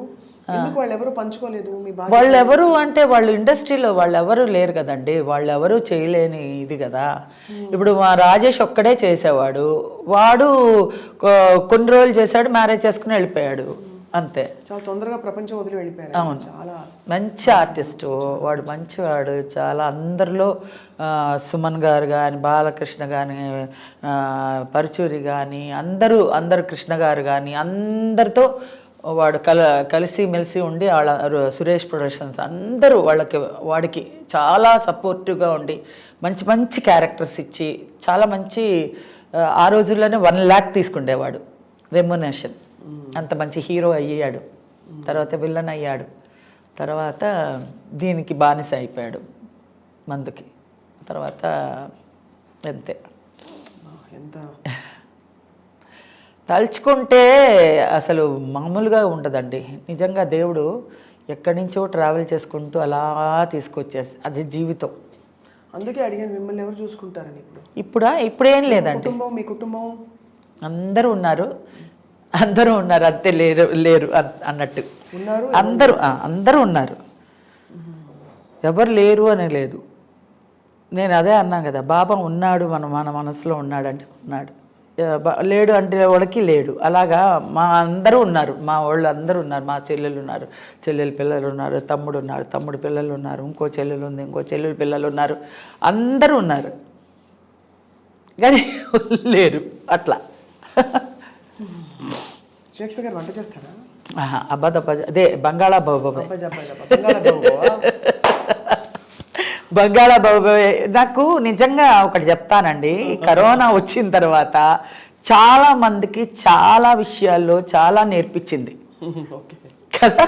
వాళ్ళు ఎవరు పంచుకోలేదు మీ బాధ? వాళ్ళు ఎవరు అంటే వాళ్ళు ఇండస్ట్రీలో వాళ్ళు ఎవరు లేరు కదండి, వాళ్ళు ఎవరు చేయలేని ఇది కదా. ఇప్పుడు మా రాజేష్ ఒక్కడే చేసేవాడు, వాడు కొన్ని రోజులు చేశాడు, మ్యారేజ్ చేసుకుని వెళ్ళిపోయాడు అంతే. చాలా తొందరగా ప్రపంచం వదిలి వెళ్ళిపోయారు. అవును, చాలా మంచి ఆర్టిస్టు వాడు, మంచివాడు చాలా. అందరిలో సుమన్ గారు కానీ, బాలకృష్ణ కానీ, పరుచూరి కానీ, అందరూ కృష్ణ గారు కానీ అందరితో వాడు కలిసి మెలిసి ఉండి వాళ్ళ సురేష్ ప్రొడక్షన్స్ అందరూ వాడికి చాలా సపోర్టివ్గా ఉండి మంచి మంచి క్యారెక్టర్స్ ఇచ్చి చాలా మంచి, ఆ రోజుల్లోనే 1 lakh తీసుకుండేవాడు రెమ్యునరేషన్. అంత మంచి హీరో అయ్యాడు, తర్వాత విలన్ అయ్యాడు, తర్వాత దీనికి బానిస అయిపోయాడు మందుకి, తర్వాత అంతే. ఎంత తలుచుకుంటే అసలు మామూలుగా ఉండదండి నిజంగా. దేవుడు ఎక్కడి నుంచో ట్రావెల్ చేసుకుంటూ అలా తీసుకొచ్చేసి అది జీవితం. అందుకే అడిగాను మిమ్మల్ని ఎవరు చూసుకుంటారని. ఇప్పుడేం లేదండి, మీ కుటుంబం అందరూ ఉన్నారు అంతే, లేరు అన్నట్టు అందరూ ఉన్నారు, ఎవరు లేరు అని లేదు. నేను అదే అన్నాను కదా, బాబా ఉన్నాడు మన మనసులో ఉన్నాడంటే ఉన్నాడు, లేడు అంటే వాళ్ళకి లేడు. అలాగా మా అందరూ ఉన్నారు, మా వాళ్ళు అందరూ ఉన్నారు. మా చెల్లెలు ఉన్నారు, చెల్లెలు పిల్లలు ఉన్నారు, తమ్ముడు ఉన్నాడు, తమ్ముడు పిల్లలు ఉన్నారు, ఇంకో చెల్లెలు ఉంది, ఇంకో చెల్లెలు పిల్లలు ఉన్నారు, అందరూ ఉన్నారు కానీ లేరు అట్లా. లక్ష్మి గారు వంట చేస్తారా? అదే బంగాళాబాబు. నాకు నిజంగా ఒకటి చెప్తానండి, కరోనా వచ్చిన తర్వాత చాలా మందికి చాలా విషయాల్లో చాలా నేర్పించింది కదా.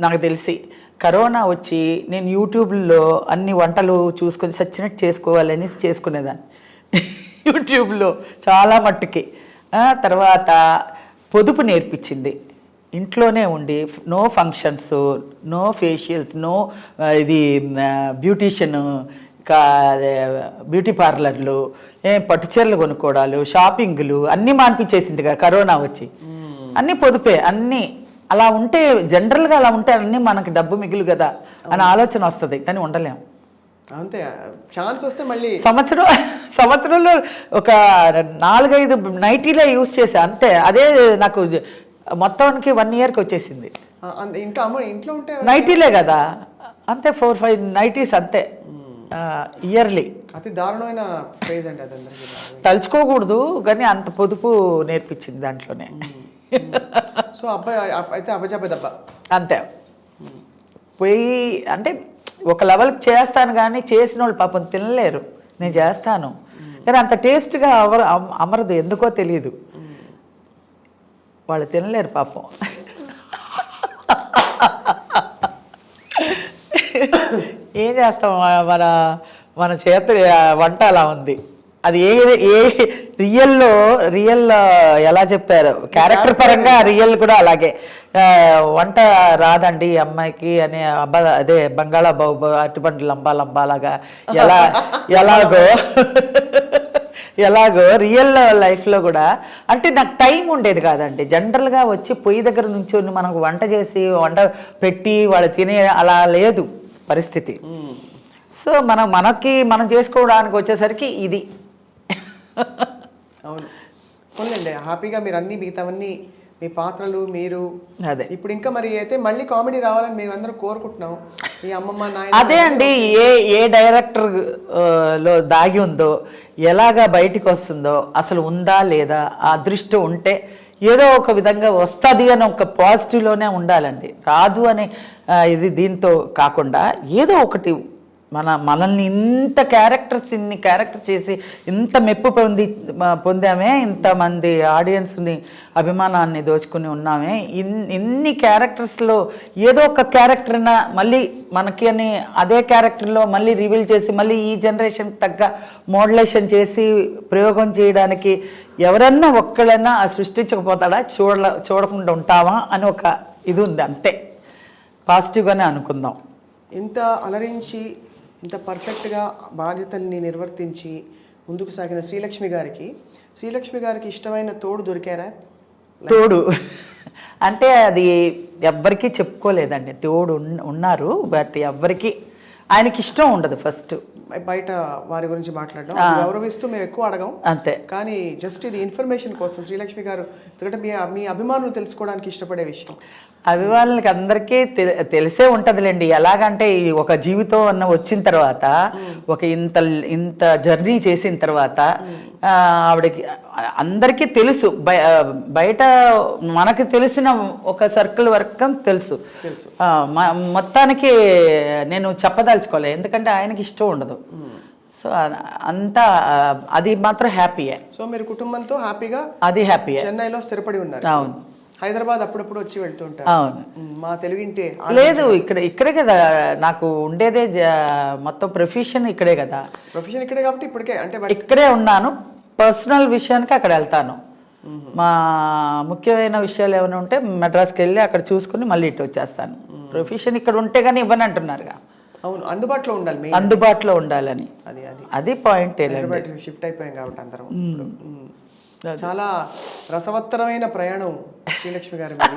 నాకు తెలిసి కరోనా వచ్చి నేను యూట్యూబ్లో అన్ని వంటలు చూసుకొని సచ్చినట్టు చేసుకోవాలని చేసుకునేదాన్ని యూట్యూబ్లో చాలా మట్టుకి. తర్వాత పొదుపు నేర్పించింది. ఇంట్లోనే ఉండి no functions, no facials, no ఇది బ్యూటీషియన్, బ్యూటీ పార్లర్లు, పట్టుచీరలు కొనుక్కోవడాలు, షాపింగ్లు అన్నీ మాన్పించేసింది కదా కరోనా వచ్చి. అన్నీ పొదుపే అన్నీ. అలా ఉంటే జనరల్గా అలా ఉంటే అన్నీ మనకి డబ్బు మిగులు కదా అని ఆలోచన వస్తుంది, కానీ ఉండలేం. అంతే, ఛాన్స్ వస్తే మళ్ళీ సంవత్సరంలో ఒక 4-5 నైటీలే యూస్ చేసా అంతే. అదే నాకు మొత్తానికి 1 ఇయర్కి వచ్చేసింది. ఇంట్లో ఉంటే నైటీలే కదా అంతే, 4-5 నైటీస్ అంతే ఇయర్లీ. అతి దారుణమైన ఫేజ్ అండి అది. అందరికీ తలుచుకోకూడదు కానీ అంత పొదుపు నేర్పించింది దాంట్లోనే. సో అబ్బాయి అయితే అబ్బాయి దెబ్బ అంతే. పోయి అంటే ఒక లెవెల్కి చేస్తాను కానీ చేసిన వాళ్ళు పాపం తినలేరు. నేను చేస్తాను కానీ అంత టేస్ట్గా అమరదు, ఎందుకో తెలియదు. వాళ్ళు తినలేరు పాపం. ఏం చేస్తాం, మన చేత వంట అలా ఉంది. అది ఏ రియల్ ఎలా చెప్పారు క్యారెక్టర్ పరంగా, రియల్ కూడా అలాగే. వంట రాదండి అమ్మాయికి అని అదే బంగాళా బాబు అరటిపండు లంబాలాగా ఎలాగో రియల్ లైఫ్లో కూడా అంటే నాకు టైం ఉండేది కాదండి. జనరల్గా వచ్చి పొయ్యి దగ్గర నుంచి మనకు వంట చేసి వంట పెట్టి వాళ్ళు తినే అలా లేదు పరిస్థితి. సో మనం చేసుకోవడానికి వచ్చేసరికి ఇది. అవును, పోన్లేండి, హ్యాపీగా మీరు అన్ని మిగతావన్నీ మీ పాత్రలు మీరు అదే. ఇప్పుడు ఇంకా మరి అయితే మళ్ళీ కామెడీ రావాలని మేము అందరం కోరుకుంటున్నాం. ఈ అమ్మమ్మ నాయన అదే అండి, ఏ డైరెక్టర్ లో దాగి ఉందో, ఎలాగా బయటికి వస్తుందో, అసలు ఉందా లేదా, ఆ అదృష్టం ఉంటే ఏదో ఒక విధంగా వస్తుంది అని ఒక పాజిటివ్లోనే ఉండాలండి. రాదు అని ఇది దీంతో కాకుండా ఏదో ఒకటి మనల్ని ఇన్ని క్యారెక్టర్స్ చేసి ఇంత మెప్పు పొందామే, ఇంతమంది ఆడియన్స్ని అభిమానాన్ని దోచుకుని ఉన్నామే. ఇన్ని క్యారెక్టర్స్లో ఏదో ఒక క్యారెక్టర్న మళ్ళీ మనకి అని అదే క్యారెక్టర్లో మళ్ళీ రివీల్ చేసి మళ్ళీ ఈ జనరేషన్కి తగ్గ మోడ్యులేషన్ చేసి ప్రయోగం చేయడానికి ఎవరన్నా ఒక్కళ్ళైనా సృష్టించకపోతాడా, చూడకుండా ఉంటావా అని ఒక ఇది ఉంది. అంతే, పాజిటివ్గానే అనుకుందాం. ఇంత అలరించి ఇంత పర్ఫెక్ట్గా బాధ్యతల్ని నిర్వర్తించి ముందుకు సాగిన శ్రీలక్ష్మి గారికి ఇష్టమైన తోడు దొరికారా? తోడు అంటే అది ఎవ్వరికీ చెప్పుకోలేదండి. తోడు ఉన్నారు, బట్ ఎవ్వరికి ఆయనకి ఇష్టం ఉండదు. ఫస్ట్ బయట వారి గురించి మాట్లాడడం గౌరవిస్తూ మేము ఎక్కువ అడగం అంతే, కానీ జస్ట్ ఇది ఇన్ఫర్మేషన్ కోసం శ్రీలక్ష్మి గారు ఎందుకంటే మీ అభిమానులు తెలుసుకోవడానికి ఇష్టపడే విషయం. అభిమానులకి అందరికీ తెలిసే ఉంటుందిలేండి. ఎలాగంటే ఒక జీవితం అన్న వచ్చిన తర్వాత ఒక ఇంత జర్నీ చేసిన తర్వాత ఆవిడకి అందరికీ తెలుసు. బయట మనకి తెలిసిన ఒక సర్కిల్ వరకు తెలుసు. మొత్తానికి నేను చెప్పదలుచుకోలేదు, ఎందుకంటే ఆయనకి ఇష్టం ఉండదు. సో అంతా అది మాత్రం హ్యాపీయే. సో మీరు కుటుంబంతో హ్యాపీగా అది హ్యాపీయే. చెన్నైలో స్థిరపడి ఉన్నారు. అవును, హైదరాబాద్ అప్పుడప్పుడు వచ్చి వెళ్తుంటారు. అవును, మా తెలుగింటే లేదు, ఇక్కడే కదా నాకు ఉండేదే. మొత్తం ప్రొఫెషన్ ఇక్కడే కదా. ప్రొఫెషన్ ఇక్కడే కాబట్టి ఇప్పటికే అంటే ఇక్కడే ఉన్నాను. పర్సనల్ విషయానికి అక్కడ వెళ్తాను. మా ముఖ్యమైన విషయాలు ఏమైనా ఉంటే మెడ్రాస్కి వెళ్ళి అక్కడ చూసుకుని మళ్ళీ ఇటు వచ్చేస్తాను. ప్రొఫెషన్ ఇక్కడ ఉంటే కానీ ఇవ్వని అంటున్నారుగా. అవును, అందుబాటులో ఉండాలి, అందుబాటులో ఉండాలని. అది పాయింట్. షిఫ్ట్ అయిపోయాం కాబట్టి అందరం. చాలా రసవత్తరమైన ప్రయాణం శ్రీలక్ష్మి గారి మీద.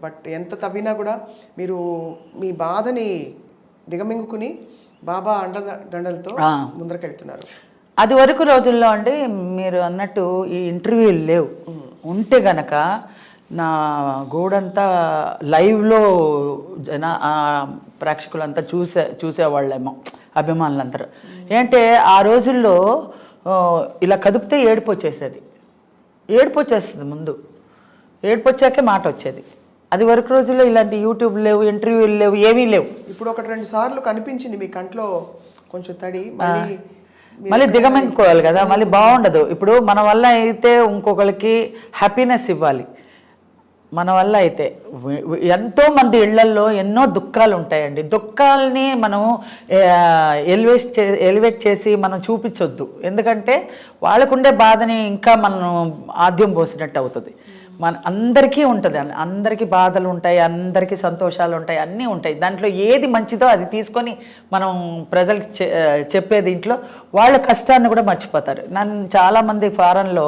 బట్ ఎంత తవ్వినా కూడా మీరు మీ బాధని దిగమింగుకుని బాబా అండదండలతో ముందరకెళ్తున్నారు. అది వరకు రోజుల్లో అండి మీరు అన్నట్టు ఈ ఇంటర్వ్యూలు లేవు. ఉంటే గనక నా గోడంతా లైవ్లో ప్రేక్షకులంతా చూసేవాళ్ళేమో, అభిమానులందరూ. ఏంటంటే ఆ రోజుల్లో ఇలా కదిపితే ఏడుపు వచ్చేస్తుంది. ముందు ఏడుపు వచ్చాకే మాట వచ్చేది. అది వరకు రోజుల్లో ఇలాంటి యూట్యూబ్ లేవు, ఇంటర్వ్యూలు లేవు, ఏమీ లేవు. ఇప్పుడు 1-2 సార్లు కనిపించింది మీ కంట్లో కొంచెం తడి, మళ్ళీ దిగమింగుకోవాలి కదా, మళ్ళీ బాగుండదు. ఇప్పుడు మన వల్ల అయితే ఇంకొకరికి హ్యాపీనెస్ ఇవ్వాలి. మన వల్ల అయితే ఎంతో మంది ఇళ్లల్లో ఎన్నో దుఃఖాలు ఉంటాయండి. దుఃఖాలని మనం ఎలివేట్ చేసి మనం చూపించొద్దు. ఎందుకంటే వాళ్ళకుండే బాధని ఇంకా మనం ఆద్యం పోసినట్టు అవుతుంది. మన అందరికీ ఉంటుంది, అందరికీ బాధలు ఉంటాయి, అందరికీ సంతోషాలు ఉంటాయి, అన్నీ ఉంటాయి. దాంట్లో ఏది మంచిదో అది తీసుకొని మనం ప్రజలకు చెప్పే దీంట్లో వాళ్ళ కష్టాన్ని కూడా మర్చిపోతారు. నన్ను చాలామంది ఫారెన్లో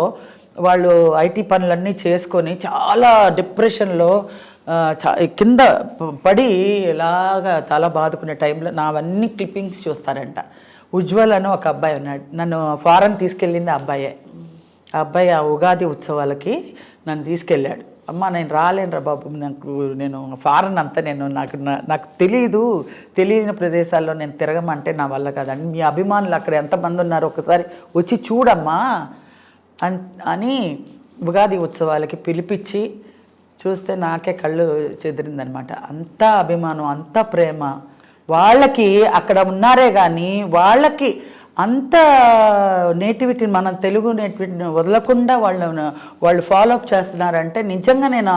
వాళ్ళు ఐటీ పనులన్నీ చేసుకొని చాలా డిప్రెషన్లో కింద పడి ఇలాగా తల బాదుకునే టైంలో నావన్నీ క్లిప్పింగ్స్ చూస్తారంట. ఉజ్వల్ అని ఒక అబ్బాయి ఉన్నాడు, నన్ను ఫారెన్ తీసుకెళ్ళింది ఆ అబ్బాయే. ఆ అబ్బాయి ఆ ఉగాది ఉత్సవాలకి నన్ను తీసుకెళ్ళాడు. అమ్మ నేను రాలేనురా బాబు, నేను ఫారెన్ అంతా నాకు తెలియని ప్రదేశాల్లో నేను తిరగమంటే నా వల్ల కాదండి, మీ అభిమానులు అక్కడ ఎంతమంది ఉన్నారు ఒకసారి వచ్చి చూడమ్మా అని ఉగాది ఉత్సవాలకి పిలిపించి చూస్తే నాకే కళ్ళు చెదిరిందనమాట. అంత అభిమానం, అంత ప్రేమ వాళ్ళకి అక్కడ ఉన్నారే కానీ వాళ్ళకి అంత నేటివిటీ, మన తెలుగు నేటివిటీని వదలకుండా వాళ్ళు ఫాలోఅప్ చేస్తున్నారంటే నిజంగా నేను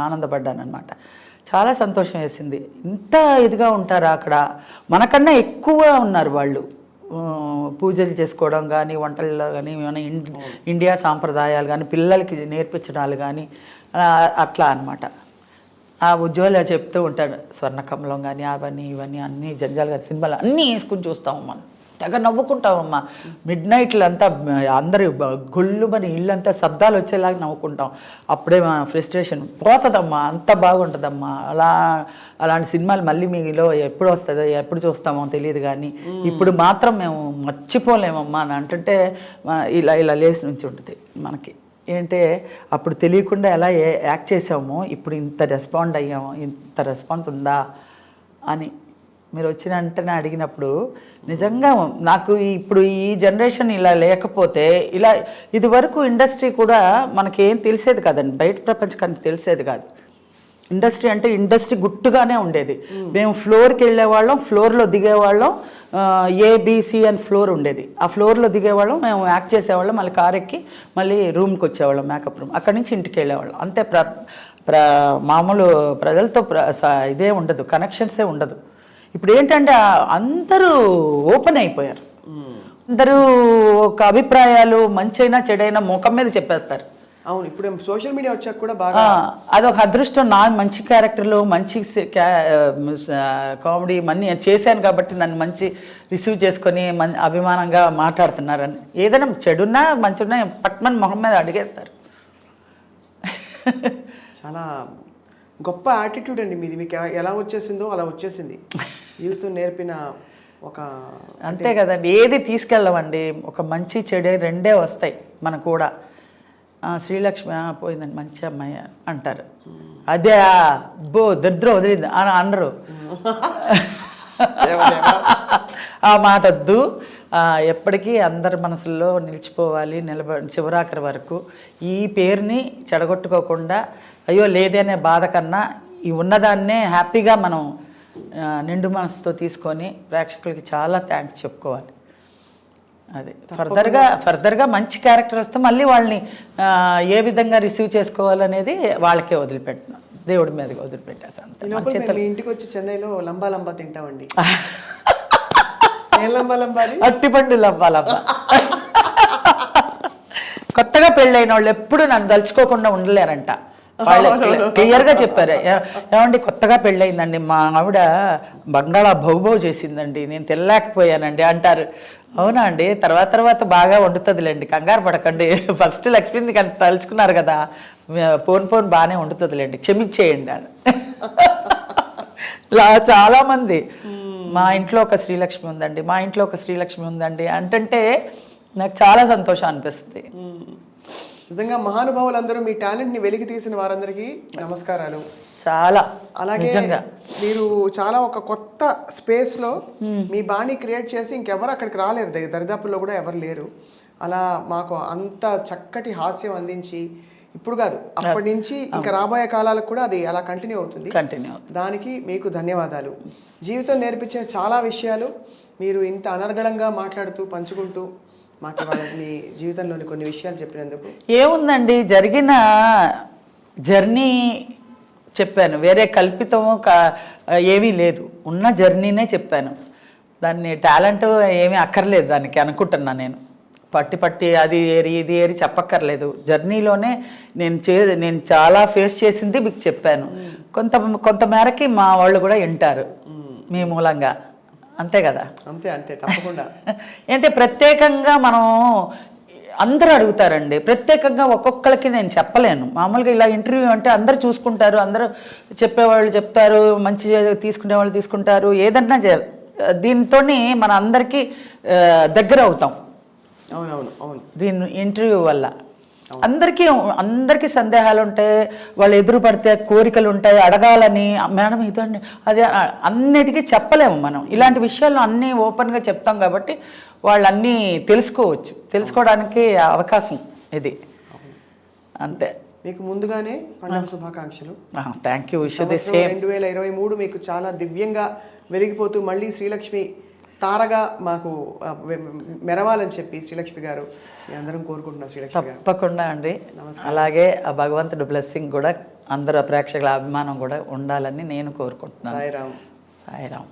ఆనందపడ్డాను అనమాట. చాలా సంతోషం వేసింది. ఇంత ఇదిగా ఉంటారా అక్కడ, మనకన్నా ఎక్కువ ఉన్నారు వాళ్ళు. పూజలు చేసుకోవడం కానీ, వంటల్లో కానీ, మన ఇండియా సాంప్రదాయాలు కానీ, పిల్లలకి నేర్పించడాలు కానీ అట్లా అనమాట. ఆ ఉజ్వల చెప్తూ ఉంటాడు, స్వర్ణకమలం కానీ అవన్నీ ఇవన్నీ అన్నీ జంజాల్ గారి సినిమాలు అన్నీ వేసుకుని చూస్తాము మనం, తెగ నవ్వుకుంటామమ్మా. మిడ్ నైట్లు అంతా అందరూ గుళ్ళుమని ఇళ్ళంతా శబ్దాలు వచ్చేలాగా నవ్వుకుంటాం. అప్పుడే మా ఫ్రస్ట్రేషన్ పోతుందమ్మా, అంత బాగుంటుందమ్మా. అలాంటి సినిమాలు మళ్ళీ మీలో ఎప్పుడు వస్తుందో ఎప్పుడు చూస్తామో తెలియదు, కానీ ఇప్పుడు మాత్రం మేము మర్చిపోలేమమ్మా అని అంటుంటే ఇలా లేసి నుంచి ఉంటుంది మనకి. ఏంటంటే అప్పుడు తెలియకుండా ఎలా యాక్ట్ చేసామో ఇప్పుడు ఇంత రెస్పాండ్ అయ్యామో, ఇంత రెస్పాన్స్ ఉందా అని మీరు వచ్చిన వెంటనే అడిగినప్పుడు నిజంగా నాకు ఇప్పుడు ఈ జనరేషన్ ఇలా లేకపోతే ఇది వరకు ఇండస్ట్రీ కూడా మనకేం తెలిసేది కాదండి, బయట ప్రపంచానికి తెలిసేది కాదు. ఇండస్ట్రీ అంటే ఇండస్ట్రీ గుట్టుగానే ఉండేది. మేము ఫ్లోర్కి వెళ్ళేవాళ్ళం, ఫ్లోర్లో దిగేవాళ్ళం, ఏబిసి అని ఫ్లోర్ ఉండేది. ఆ ఫ్లోర్లో దిగేవాళ్ళం, మేము యాక్ట్ చేసేవాళ్ళం, మళ్ళీ కార్ ఎక్కి మళ్ళీ రూమ్కి వచ్చేవాళ్ళం, మేకప్ రూమ్, అక్కడి నుంచి ఇంటికి వెళ్ళేవాళ్ళం. అంతే. మామూలు ప్రజలతో ఇదే ఉండదు, కనెక్షన్సే ఉండదు. ఇప్పుడు ఏంటంటే అందరూ ఓపెన్ అయిపోయారు. అందరూ ఒక అభిప్రాయాలు మంచైనా చెడైనా ముఖం మీద చెప్పేస్తారు. అవును, ఇప్పుడు సోషల్ మీడియా వచ్చాక కూడా బాగా అదొక అదృష్టం. నా మంచి క్యారెక్టర్లు, మంచి కామెడీ మనీ చేశాను కాబట్టి నన్ను మంచి రిసీవ్ చేసుకొని అభిమానంగా మాట్లాడుతున్నారని. ఏదైనా చెడున్నా మంచిన్నా పట్మన్ మొహం మీద అడిగేస్తారు. చాలా గొప్ప యాటిట్యూడ్ అండి మీది. మీకు ఎలా వచ్చేసిందో అలా వచ్చేసింది. జీవితం నేర్పిన ఒక అంతే కదండి. ఏది తీసుకెళ్ళమండి, ఒక మంచి చెడు రెండే వస్తాయి మనకు కూడా. శ్రీలక్ష్మి పోయిందండి, మంచి అమ్మాయి అంటారు. అదే దరిద్రం వదిలింది అని అనరు. ఆ మాట వద్దు. ఎప్పటికీ అందరి మనసుల్లో నిలిచిపోవాలి, చివరాఖరి వరకు. ఈ పేరుని చెడగొట్టుకోకుండా, అయ్యో లేదనే బాధ కన్నా ఈ ఉన్నదాన్నే హ్యాపీగా మనం నిండు మనసుతో తీసుకొని ప్రేక్షకులకి చాలా థ్యాంక్స్ చెప్పుకోవాలి. అది ఫర్దర్గా మంచి క్యారెక్టర్ వస్తే మళ్ళీ వాళ్ళని ఏ విధంగా రిసీవ్ చేసుకోవాలనేది వాళ్ళకే వదిలిపెట్టినాం, దేవుడి మీదకి వదిలిపెట్టేసాను. ఇంటికి వచ్చి చెన్నైలో లంబా తింటామండి. అట్టిపండు లంబా. కొత్తగా పెళ్ళైన వాళ్ళు ఎప్పుడు నన్ను దలుచుకోకుండా ఉండలేరంట. వాళ్ళు క్లియర్గా చెప్పారు, ఏమండి కొత్తగా పెళ్ళయిందండి, మా ఆవిడ బంగాళా బహుబహు చేసిందండి, నేను తినలేకపోయానండి అంటారు. అవునా అండి, తర్వాత బాగా వండుతుందిలేండి, కంగారు పడకండి, ఫస్ట్ లక్ష్మిని కానీ తలుచుకున్నారు కదా, పోన్ బాగానే వండుతుందిలేండి, క్షమించేయండి అని. చాలామంది మా ఇంట్లో ఒక శ్రీలక్ష్మి ఉందండి, మా ఇంట్లో ఒక శ్రీలక్ష్మి ఉందండి అంటే నాకు చాలా సంతోషం అనిపిస్తుంది. నిజంగా మహానుభావులందరూ మీ టాలెంట్ని వెలికి తీసిన వారందరికీ నమస్కారాలు. చాలా అలాగే మీరు చాలా ఒక కొత్త స్పేస్లో మీ బాణీ క్రియేట్ చేసి ఇంకెవరు అక్కడికి రాలేరు, దరిదాపుల్లో కూడా ఎవరు లేరు. అలా మాకు అంత చక్కటి హాస్యం అందించి, ఇప్పుడు కాదు అప్పటి నుంచి ఇంకా రాబోయే కాలాలకు కూడా అది అలా కంటిన్యూ అవుతుంది. దానికి మీకు ధన్యవాదాలు. జీవితం నేర్పించే చాలా విషయాలు మీరు ఇంత అనర్గళంగా మాట్లాడుతూ పంచుకుంటూ మాకు మీ జీవితంలోని కొన్ని విషయాలు చెప్పినందుకు. ఏముందండి, జరిగిన జర్నీ చెప్పాను, వేరే కల్పితము ఏమీ లేదు, ఉన్న జర్నీనే చెప్పాను. దాన్ని టాలెంట్ ఏమీ అక్కర్లేదు దానికి అనుకుంటున్నా నేను. పట్టి అది ఏరి ఇది ఏరి చెప్పక్కర్లేదు. జర్నీలోనే నేను చాలా ఫేస్ చేసింది మీకు చెప్పాను. కొంత మేరకి మా వాళ్ళు కూడా వింటారు మీ మూలంగా, అంతే కదా? అంతే అంతే, తప్పకుండా. అంటే ప్రత్యేకంగా మనం అందరూ అడుగుతారండి, ప్రత్యేకంగా ఒక్కొక్కరికి నేను చెప్పలేను. మామూలుగా ఇలా ఇంటర్వ్యూ అంటే అందరూ చూసుకుంటారు, అందరూ చెప్పేవాళ్ళు చెప్తారు, మంచి తీసుకునే వాళ్ళు తీసుకుంటారు, ఏదన్నా దీంతో మన అందరికీ దగ్గర అవుతాం. అవునవును అవును. దీని ఇంటర్వ్యూ వల్ల అందరికీ సందేహాలు ఉంటాయి, వాళ్ళు ఎదురు పడితే కోరికలు ఉంటాయి, అడగాలని, మేడం ఇదండి అదే, అన్నిటికీ చెప్పలేము మనం. ఇలాంటి విషయాల్లో అన్నీ ఓపెన్గా చెప్తాం కాబట్టి వాళ్ళు అన్నీ తెలుసుకోవడానికి అవకాశం ఇది, అంతే. మీకు ముందుగానే పండుగ శుభాకాంక్షలు. Thank you. Wish the same. 2023 మీకు చాలా దివ్యంగా వెలిగిపోతూ మళ్ళీ శ్రీలక్ష్మి తారగా మాకు మెరవాలని చెప్పి శ్రీలక్ష్మి గారు మీ అందరం కోరుకుంటున్నాం. శ్రీలక్ష్మి గారు తప్పకుండా అండి. అలాగే ఆ భగవంతుడి బ్లెస్సింగ్ కూడా అందరు ప్రేక్షకుల అభిమానం కూడా ఉండాలని నేను కోరుకుంటున్నాను. సాయిరామ్. సాయిరామ్.